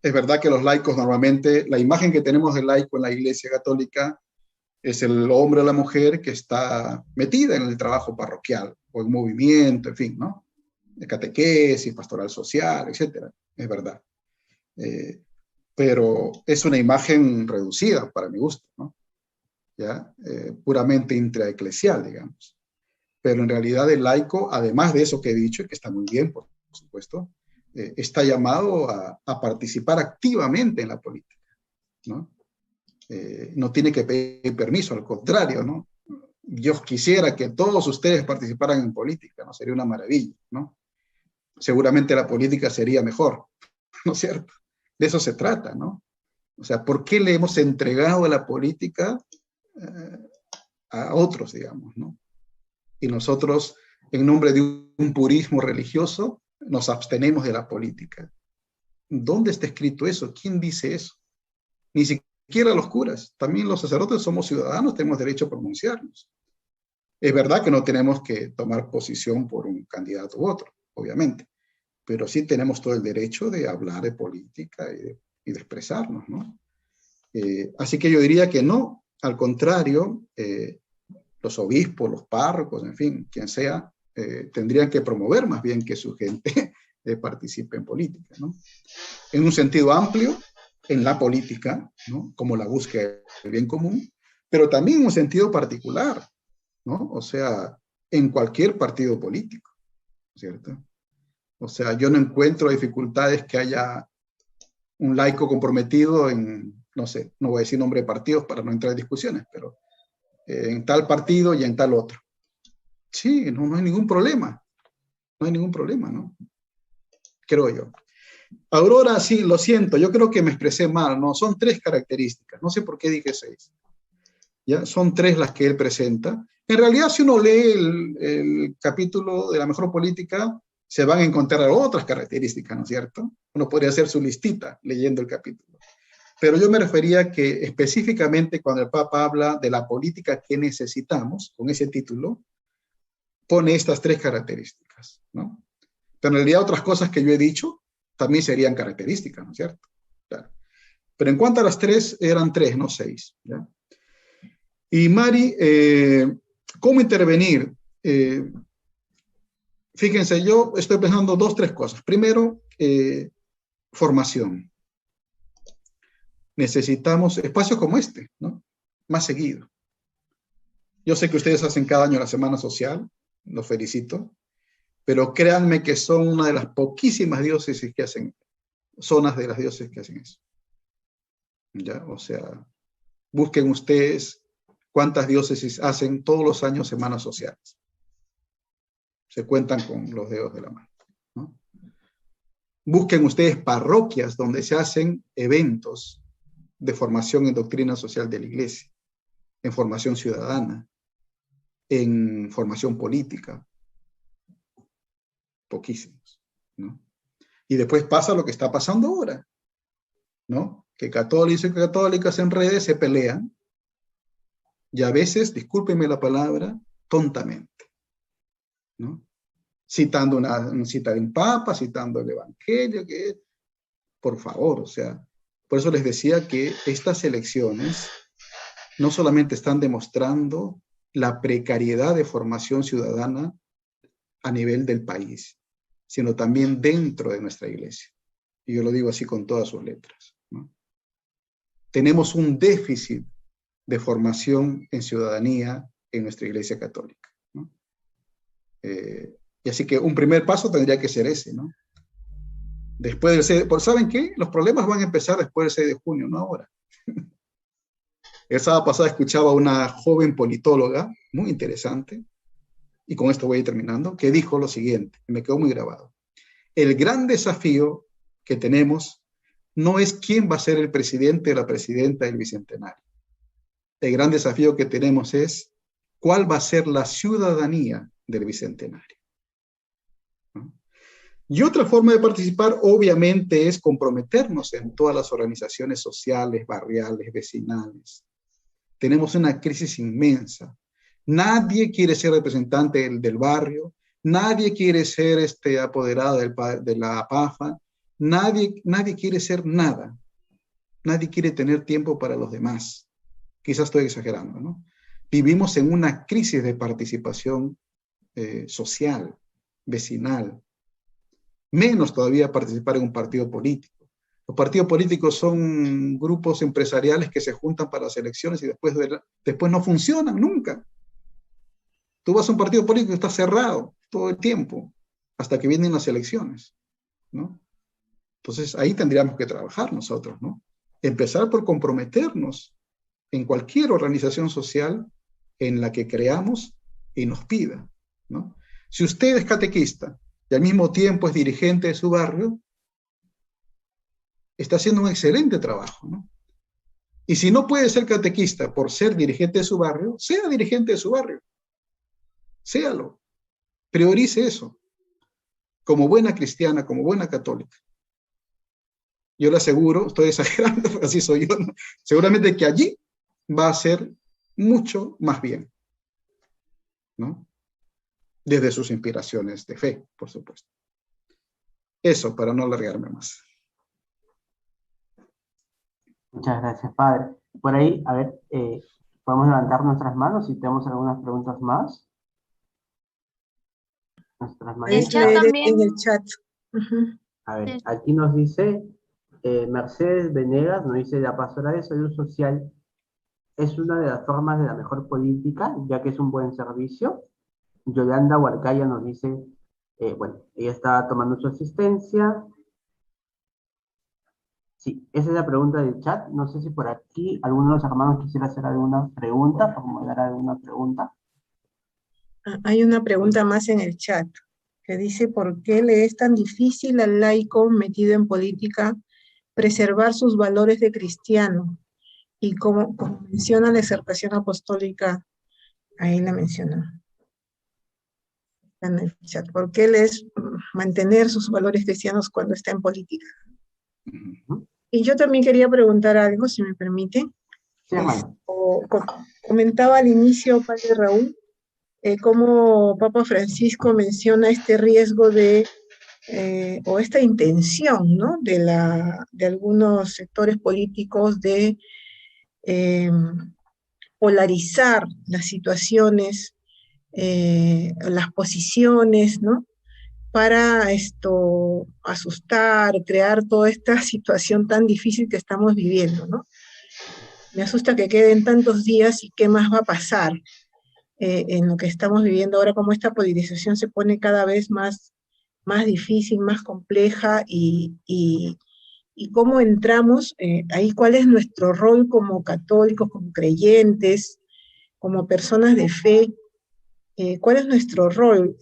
Es verdad que los laicos normalmente, la imagen que tenemos del laico en la Iglesia Católica es el hombre o la mujer que está metida en el trabajo parroquial o en movimiento, en fin, ¿no? De catequesis, pastoral social, etcétera. Es verdad. Pero es una imagen reducida para mi gusto, ¿no? ¿Ya? Puramente intraeclesial, digamos. Pero en realidad el laico, además de eso que he dicho, y que está muy bien, por supuesto, está llamado a participar activamente en la política, ¿no? No tiene que pedir permiso, al contrario, ¿no? Dios quisiera que todos ustedes participaran en política, ¿no? Sería una maravilla, ¿no? Seguramente la política sería mejor, ¿no es cierto? De eso se trata, ¿no? O sea, ¿por qué le hemos entregado a la política a otros, digamos, ¿no? Y nosotros, en nombre de un purismo religioso, nos abstenemos de la política. ¿Dónde está escrito eso? ¿Quién dice eso? Ni siquiera los curas. También los sacerdotes somos ciudadanos, tenemos derecho a pronunciarnos. Es verdad que no tenemos que tomar posición por un candidato u otro, obviamente, pero sí tenemos todo el derecho de hablar de política y de expresarnos, ¿no? Así que yo diría que no, al contrario, los obispos, los párrocos, en fin, quien sea, tendrían que promover más bien que su gente participe en política, ¿no? En un sentido amplio, en la política, ¿no? Como la búsqueda del bien común, pero también en un sentido particular, ¿no? O sea, en cualquier partido político, ¿cierto? O sea, yo no encuentro dificultades que haya un laico comprometido en, no sé, no voy a decir nombre de partidos para no entrar en discusiones, pero en tal partido y en tal otro. Sí, no hay ningún problema. No hay ningún problema, ¿no? Creo yo. Aurora, sí, lo siento, yo creo que me expresé mal, ¿no? Son 3 características, no sé por qué dije 6. ¿Ya? Son 3 las que él presenta. En realidad, si uno lee el capítulo de la mejor política, se van a encontrar otras características, ¿no es cierto? Uno podría hacer su listita leyendo el capítulo. Pero yo me refería que específicamente cuando el Papa habla de la política que necesitamos, con ese título, pone estas 3 características, ¿no? Pero en realidad otras cosas que yo he dicho también serían características, ¿no es cierto? Claro. Pero en cuanto a las 3, eran 3, no 6, ¿ya? Y Mari, ¿cómo intervenir? Fíjense, yo estoy pensando 2, 3 cosas. Primero, formación. Necesitamos espacios como este, ¿no? Más seguido. Yo sé que ustedes hacen cada año la Semana Social, los felicito, pero créanme que son una de las poquísimas diócesis que hacen, zonas de las diócesis que hacen eso. ¿Ya? O sea, busquen ustedes cuántas diócesis hacen todos los años semanas sociales. Se cuentan con los dedos de la mano, ¿no? Busquen ustedes parroquias donde se hacen eventos de formación en doctrina social de la Iglesia, en formación ciudadana, en formación política. Poquísimos, ¿no? Y después pasa lo que está pasando ahora, ¿no? Que católicos y católicas en redes se pelean, y a veces, discúlpenme la palabra, tontamente, ¿no? Citando una cita de un papa, citando el evangelio, que, por favor, o sea, por eso les decía que estas elecciones no solamente están demostrando la precariedad de formación ciudadana a nivel del país, sino también dentro de nuestra iglesia. Y yo lo digo así con todas sus letras, ¿no? Tenemos un déficit de formación en ciudadanía en nuestra iglesia católica, ¿no? Y así que un primer paso tendría que ser ese, ¿no? Después del 6, ¿saben qué? Los problemas van a empezar después del 6 de junio, no ahora. El sábado pasado escuchaba a una joven politóloga, muy interesante, y con esto voy a ir terminando, que dijo lo siguiente, y me quedó muy grabado. El gran desafío que tenemos no es quién va a ser el presidente o la presidenta del Bicentenario. El gran desafío que tenemos es cuál va a ser la ciudadanía del Bicentenario, ¿no? Y otra forma de participar, obviamente, es comprometernos en todas las organizaciones sociales, barriales, vecinales, tenemos una crisis inmensa. Nadie quiere ser representante del barrio, nadie quiere ser apoderado de la PAFA, nadie quiere ser nada, nadie quiere tener tiempo para los demás. Quizás estoy exagerando, ¿no? Vivimos en una crisis de participación social, vecinal, menos todavía participar en un partido político. Los partidos políticos son grupos empresariales que se juntan para las elecciones y después no funcionan nunca. Tú vas a un partido político y está cerrado todo el tiempo, hasta que vienen las elecciones, ¿no? Entonces ahí tendríamos que trabajar nosotros, ¿no? Empezar por comprometernos en cualquier organización social en la que creamos y nos pida, ¿no? Si usted es catequista y al mismo tiempo es dirigente de su barrio, está haciendo un excelente trabajo, ¿no? Y si no puede ser catequista por ser dirigente de su barrio, sea dirigente de su barrio. Séalo. Priorice eso. Como buena cristiana, como buena católica. Yo le aseguro, estoy exagerando, pero así soy yo, ¿no? Seguramente que allí va a ser mucho más bien, ¿no? Desde sus inspiraciones de fe, por supuesto. Eso, para no alargarme más. Muchas gracias, padre. Por ahí, a ver, podemos levantar nuestras manos si tenemos algunas preguntas más. Nuestras El manitas. chat también. En el chat. Ujú. A ver, aquí nos dice Mercedes Venegas, nos dice: la pastoral de salud social es una de las formas de la mejor política, ya que es un buen servicio. Yolanda Huarcaya nos dice, bueno, ella está tomando su asistencia. Sí, esa es la pregunta del chat. No sé si por aquí alguno de los hermanos quisiera hacer alguna pregunta, formular alguna pregunta. Hay una pregunta más en el chat que dice: ¿por qué le es tan difícil al laico metido en política preservar sus valores de cristiano? Y como menciona la exhortación apostólica, ahí la menciona en el chat. ¿Por qué le es mantener sus valores cristianos cuando está en política? Y yo también quería preguntar algo, si me permite. Sí, hermano. Comentaba al inicio, padre Raúl, cómo Papa Francisco menciona este riesgo o esta intención, ¿no?, de algunos sectores políticos de polarizar las situaciones, las posiciones, ¿no?, para asustar, crear toda esta situación tan difícil que estamos viviendo, ¿no? Me asusta que queden tantos días y qué más va a pasar en lo que estamos viviendo ahora, como esta polarización se pone cada vez más difícil, más compleja, y cómo entramos ahí, cuál es nuestro rol como católicos, como creyentes, como personas de fe, cuál es nuestro rol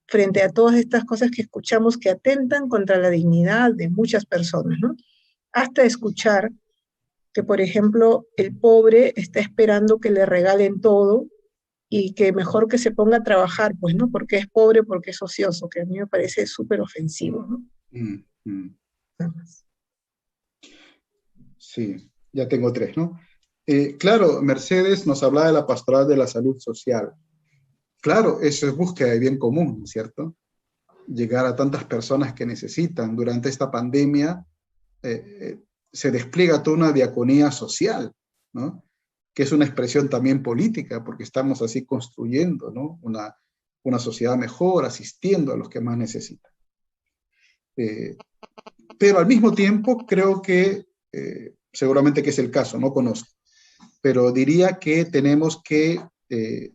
frente a todas estas cosas que escuchamos que atentan contra la dignidad de muchas personas, ¿no? Hasta escuchar que, por ejemplo, el pobre está esperando que le regalen todo y que mejor que se ponga a trabajar, pues, ¿no? Porque es pobre, porque es ocioso, que a mí me parece súper ofensivo, ¿no? Nada más. Sí, ya tengo tres, ¿no? Claro, Mercedes nos hablaba de la pastoral de la salud social. Claro, eso es búsqueda de bien común, ¿cierto? Llegar a tantas personas que necesitan. Durante esta pandemia se despliega toda una diaconía social, ¿no?, que es una expresión también política, porque estamos así construyendo, ¿no?, una sociedad mejor, asistiendo a los que más necesitan. Pero al mismo tiempo creo que, seguramente que es el caso, no conozco, pero diría que tenemos que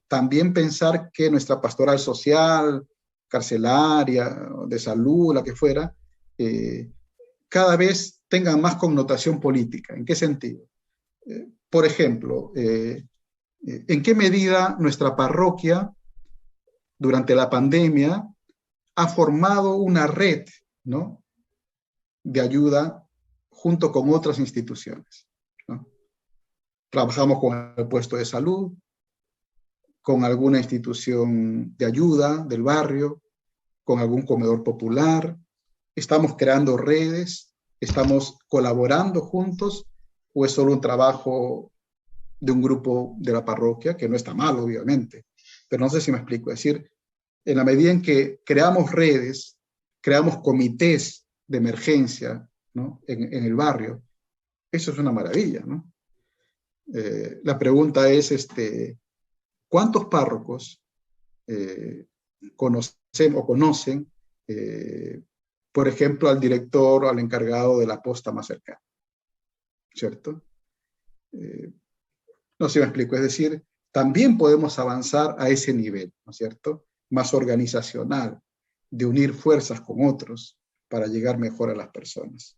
también pensar que nuestra pastoral social, carcelaria, de salud, la que fuera, cada vez tenga más connotación política. ¿En qué sentido? Por ejemplo, ¿en qué medida nuestra parroquia durante la pandemia ha formado una red, ¿no?, de ayuda junto con otras instituciones, ¿no? Trabajamos con el puesto de salud, con alguna institución de ayuda del barrio, con algún comedor popular, estamos creando redes, estamos colaborando juntos, o es solo un trabajo de un grupo de la parroquia, que no está mal, obviamente, pero no sé si me explico. Es decir, en la medida en que creamos redes, creamos comités de emergencia, ¿no? en el barrio, eso es una maravilla, ¿no? La pregunta es, ¿cuántos párrocos conocen, por ejemplo, al director o al encargado de la posta más cercana? ¿Cierto? No sé si me explico, es decir, también podemos avanzar a ese nivel, ¿no es cierto? Más organizacional, de unir fuerzas con otros para llegar mejor a las personas.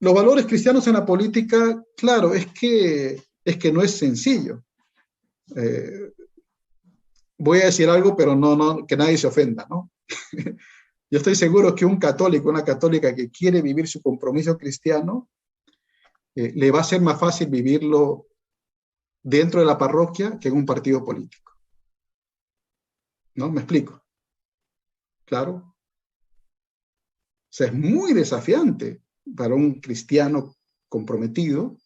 Los valores cristianos en la política, claro, es que no es sencillo. Voy a decir algo, pero no, que nadie se ofenda, ¿no? Yo estoy seguro que un católico, una católica que quiere vivir su compromiso cristiano, le va a ser más fácil vivirlo dentro de la parroquia que en un partido político. ¿No? ¿Me explico? Claro. O sea, es muy desafiante para un cristiano comprometido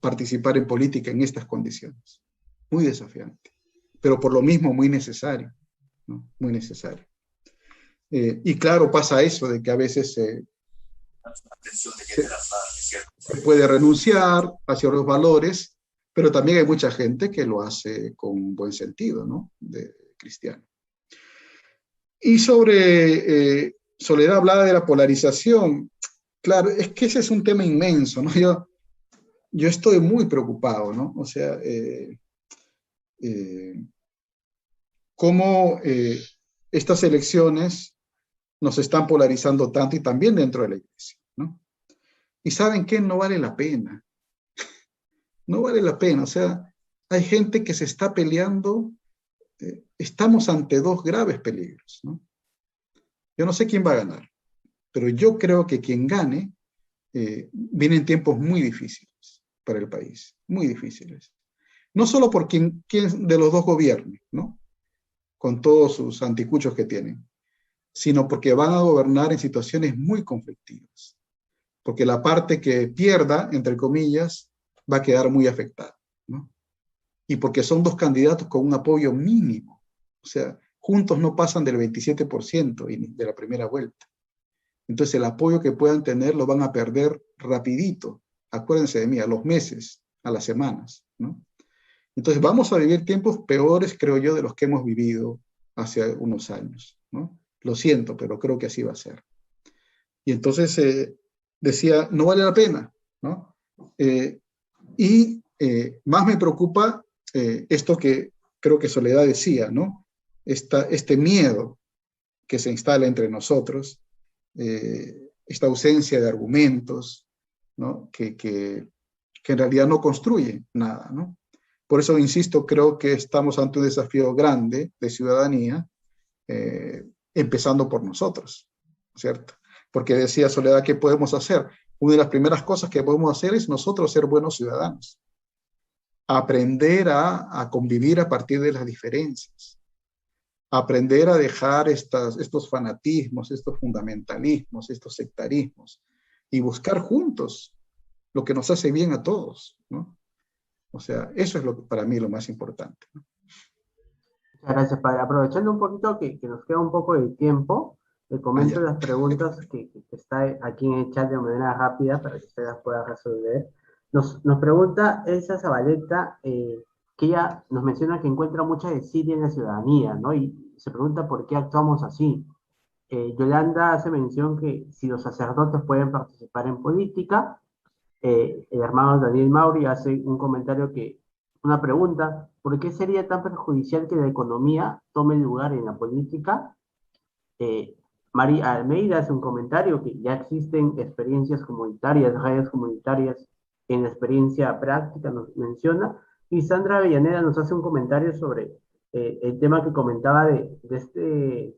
participar en política en estas condiciones. Muy desafiante. Pero por lo mismo muy necesario, ¿no? Muy necesario. Y claro, pasa eso de que a veces se puede renunciar hacia los valores, pero también hay mucha gente que lo hace con buen sentido, ¿no? De cristiano. Y sobre Soledad hablaba de la polarización. Claro, es que ese es un tema inmenso, ¿no? Yo estoy muy preocupado, ¿no? O sea, cómo estas elecciones nos están polarizando tanto y también dentro de la iglesia, ¿no? Y ¿saben qué? No vale la pena. No vale la pena. O sea, hay gente que se está peleando. Estamos ante dos graves peligros, ¿no? Yo no sé quién va a ganar, pero yo creo que quien gane vienen tiempos muy difíciles para el país, muy difíciles. No solo por quien de los dos gobierne, ¿no? Con todos sus anticuchos que tienen, sino porque van a gobernar en situaciones muy conflictivas. Porque la parte que pierda, entre comillas, va a quedar muy afectada, ¿no? Y porque son dos candidatos con un apoyo mínimo. O sea, juntos no pasan del 27% de la primera vuelta. Entonces el apoyo que puedan tener lo van a perder rapidito. Acuérdense de mí, a los meses, a las semanas, ¿no? Entonces vamos a vivir tiempos peores, creo yo, de los que hemos vivido hace unos años, ¿no? Lo siento, pero creo que así va a ser. Y entonces decía, no vale la pena, ¿no? Más me preocupa esto que creo que Soledad decía, ¿no? Este miedo que se instala entre nosotros, esta ausencia de argumentos, ¿no? Que en realidad no construye nada, ¿no? Por eso, insisto, creo que estamos ante un desafío grande de ciudadanía, empezando por nosotros, ¿cierto? Porque decía Soledad, ¿qué podemos hacer? Una de las primeras cosas que podemos hacer es nosotros ser buenos ciudadanos. Aprender a convivir a partir de las diferencias. Aprender a dejar estos fanatismos, estos fundamentalismos, estos sectarismos, y buscar juntos lo que nos hace bien a todos, ¿no? O sea, eso es para mí lo más importante, ¿no? Muchas gracias, padre. Aprovechando un poquito que nos queda un poco de tiempo, le comento las preguntas que está aquí en el chat de manera rápida para que usted las pueda resolver. Nos pregunta Elsa Zabaleta, que ella nos menciona que encuentra mucha desidia en la ciudadanía, ¿no? Y se pregunta por qué actuamos así. Yolanda hace mención que si los sacerdotes pueden participar en política. El hermano Daniel Mauri hace un comentario una pregunta, ¿por qué sería tan perjudicial que la economía tome lugar en la política? María Almeida hace un comentario que ya existen experiencias comunitarias, redes comunitarias en la experiencia práctica, nos menciona, y Sandra Avellaneda nos hace un comentario sobre el tema que comentaba de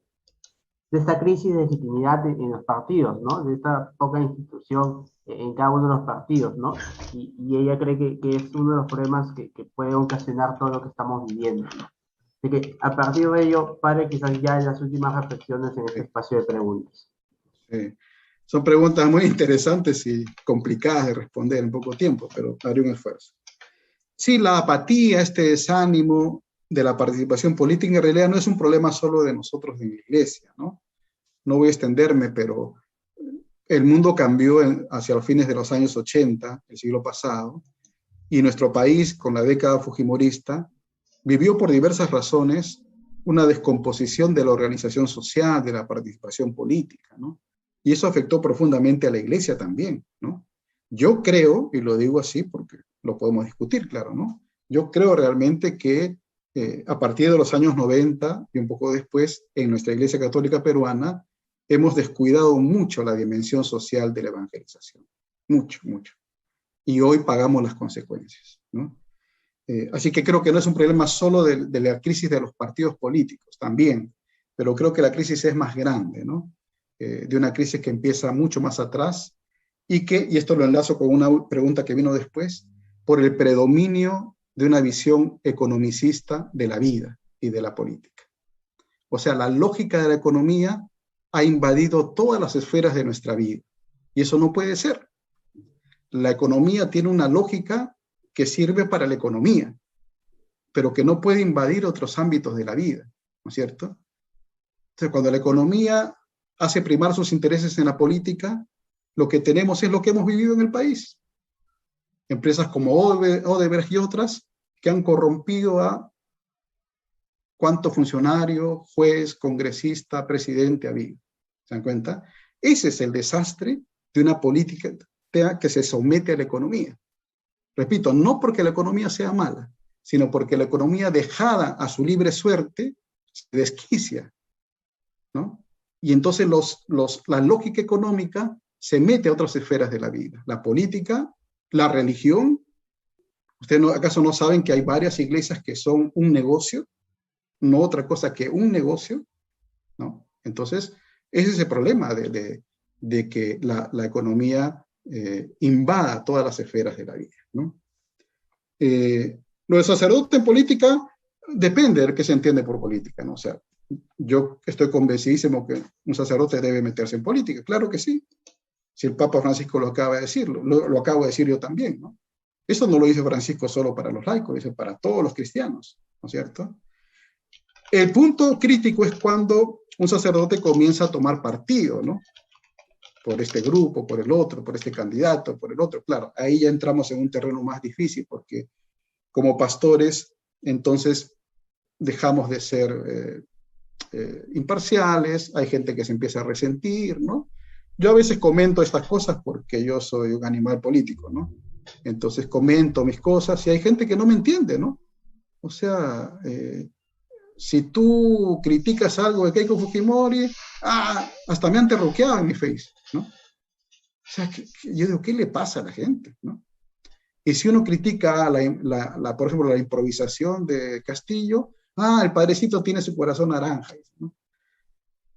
esta crisis de legitimidad en los partidos, ¿no? De esta poca institución en cada uno de los partidos, ¿no? Y ella cree que es uno de los problemas que puede ocasionar todo lo que estamos viviendo, ¿no? Así que a partir de ello, padre, quizás ya en las últimas reflexiones en este espacio de preguntas. Son preguntas muy interesantes y complicadas de responder en poco tiempo, pero haré un esfuerzo. Sí, la apatía, este desánimo de la participación política en realidad no es un problema solo de nosotros en la iglesia, ¿no? No voy a extenderme, pero el mundo cambió hacia los fines de los años 80, el siglo pasado, y nuestro país, con la década fujimorista, vivió por diversas razones una descomposición de la organización social, de la participación política, ¿no? Y eso afectó profundamente a la iglesia también, ¿no? Yo creo, y lo digo así porque lo podemos discutir, claro, ¿no? Yo creo realmente que a partir de los años 90 y un poco después, en nuestra Iglesia Católica Peruana, hemos descuidado mucho la dimensión social de la evangelización. Mucho, mucho. Y hoy pagamos las consecuencias, ¿no? Así que creo que no es un problema solo de la crisis de los partidos políticos, también, pero creo que la crisis es más grande, ¿no? De una crisis que empieza mucho más atrás y esto lo enlazo con una pregunta que vino después, por el predominio de una visión economicista de la vida y de la política. O sea, la lógica de la economía ha invadido todas las esferas de nuestra vida y eso no puede ser. La economía tiene una lógica que sirve para la economía, pero que no puede invadir otros ámbitos de la vida, ¿no es cierto? Entonces, cuando la economía hace primar sus intereses en la política, lo que tenemos es lo que hemos vivido en el país. Empresas como Odebrecht y otras que han corrompido a cuánto funcionario, juez, congresista, presidente ha habido. ¿Se dan cuenta? Ese es el desastre de una política que se somete a la economía. Repito, no porque la economía sea mala, sino porque la economía dejada a su libre suerte se desquicia, ¿no? Y entonces la lógica económica se mete a otras esferas de la vida. La política, la religión. ¿Ustedes acaso no saben que hay varias iglesias que son un negocio? No otra cosa que un negocio, ¿no? Entonces, ese es el problema de que la economía invada todas las esferas de la vida, ¿no? Lo de sacerdote en política depende de qué se entiende por política, ¿no? O sea, yo estoy convencidísimo que un sacerdote debe meterse en política, claro que sí. Si el Papa Francisco lo acaba de decir, lo acabo de decir yo también, ¿no? Eso no lo dice Francisco solo para los laicos, lo dice para todos los cristianos, ¿no es cierto? El punto crítico es cuando un sacerdote comienza a tomar partido, ¿no? Por este grupo, por el otro, por este candidato, por el otro. Claro, ahí ya entramos en un terreno más difícil porque como pastores, entonces dejamos de ser imparciales, hay gente que se empieza a resentir, ¿no? Yo a veces comento estas cosas porque yo soy un animal político, ¿no? Entonces comento mis cosas y hay gente que no me entiende, ¿no? O sea, si tú criticas algo de Keiko Fujimori, hasta me han terruqueado en mi face, ¿no? O sea, yo digo, ¿qué le pasa a la gente, no? Y si uno critica, por ejemplo, la improvisación de Castillo, el padrecito tiene su corazón naranja, ¿no?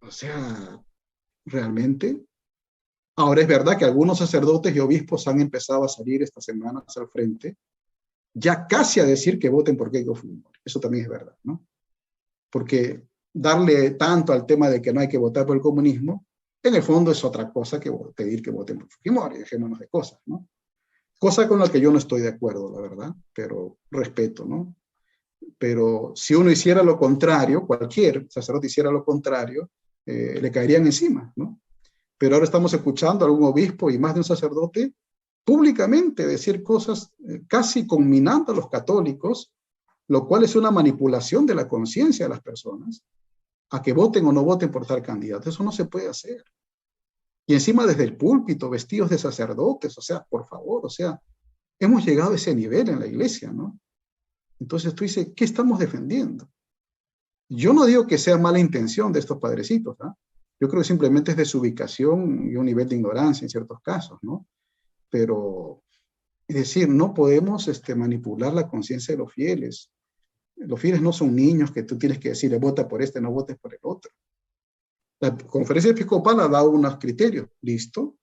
O sea, realmente. Ahora es verdad que algunos sacerdotes y obispos han empezado a salir estas semanas al frente, ya casi a decir que voten por Keiko Fujimori. Eso también es verdad, ¿no? Porque darle tanto al tema de que no hay que votar por el comunismo, en el fondo es otra cosa que pedir que voten por Fujimori, dejémonos de cosas, ¿no? Cosa con la que yo no estoy de acuerdo, la verdad, pero respeto, ¿no? Pero si uno hiciera lo contrario, cualquier sacerdote hiciera lo contrario, le caerían encima, ¿no? Pero ahora estamos escuchando a algún obispo y más de un sacerdote públicamente decir cosas casi conminando a los católicos, lo cual es una manipulación de la conciencia de las personas, a que voten o no voten por tal candidato. Eso no se puede hacer. Y encima desde el púlpito, vestidos de sacerdotes, o sea, por favor, o sea, hemos llegado a ese nivel en la iglesia, ¿no? Entonces tú dices, ¿qué estamos defendiendo? Yo no digo que sea mala intención de estos padrecitos, ¿no? Yo creo que simplemente es desubicación y un nivel de ignorancia en ciertos casos, ¿no? Pero, es decir, no podemos manipular la conciencia de los fieles. Los fieles no son niños que tú tienes que decirle, vota por este, no votes por el otro. La conferencia episcopal ha dado unos criterios, listo.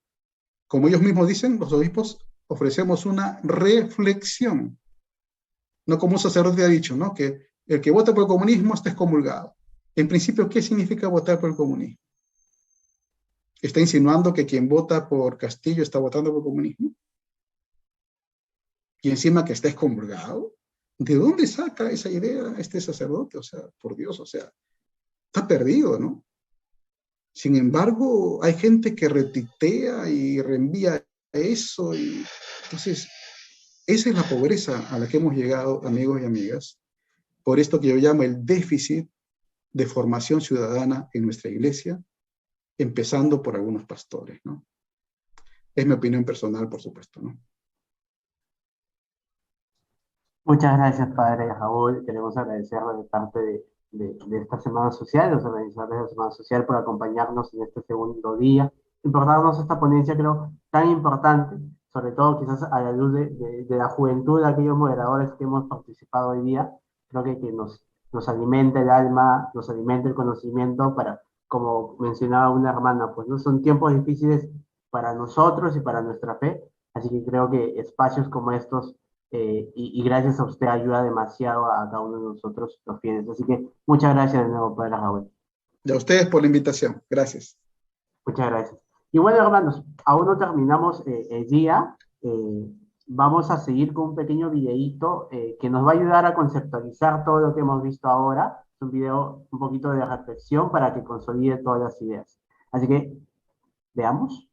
Como ellos mismos dicen, los obispos ofrecemos una reflexión. No como un sacerdote ha dicho, ¿no? Que el que vota por el comunismo está excomulgado. En principio, ¿qué significa votar por el comunismo? ¿Está insinuando que quien vota por Castillo está votando por comunismo? Y encima que está excomulgado. ¿De dónde saca esa idea este sacerdote? O sea, por Dios, o sea, está perdido, ¿no? Sin embargo, hay gente que retuitea y reenvía eso. Y entonces, esa es la pobreza a la que hemos llegado, amigos y amigas, por esto que yo llamo el déficit de formación ciudadana en nuestra iglesia, empezando por algunos pastores, ¿no? Es mi opinión personal, por supuesto, ¿no? Muchas gracias, padre Raúl. Queremos agradecerle de parte de esta Semana Social, los organizadores de la Semana Social, por acompañarnos en este segundo día y por darnos esta ponencia, creo, tan importante, sobre todo quizás a la luz de la juventud de aquellos moderadores que hemos participado hoy día. Creo que nos alimenta el alma, nos alimenta el conocimiento para, como mencionaba una hermana, pues no son tiempos difíciles para nosotros y para nuestra fe, así que creo que espacios como estos y gracias a usted ayuda demasiado a cada uno de nosotros los fieles. Así que muchas gracias de nuevo, Padre Raúl. Y a ustedes por la invitación. Gracias. Muchas gracias. Y bueno, hermanos, aún no terminamos el día. Vamos a seguir con un pequeño videíto que nos va a ayudar a conceptualizar todo lo que hemos visto ahora. Es un video un poquito de reflexión para que consolide todas las ideas. Así que veamos.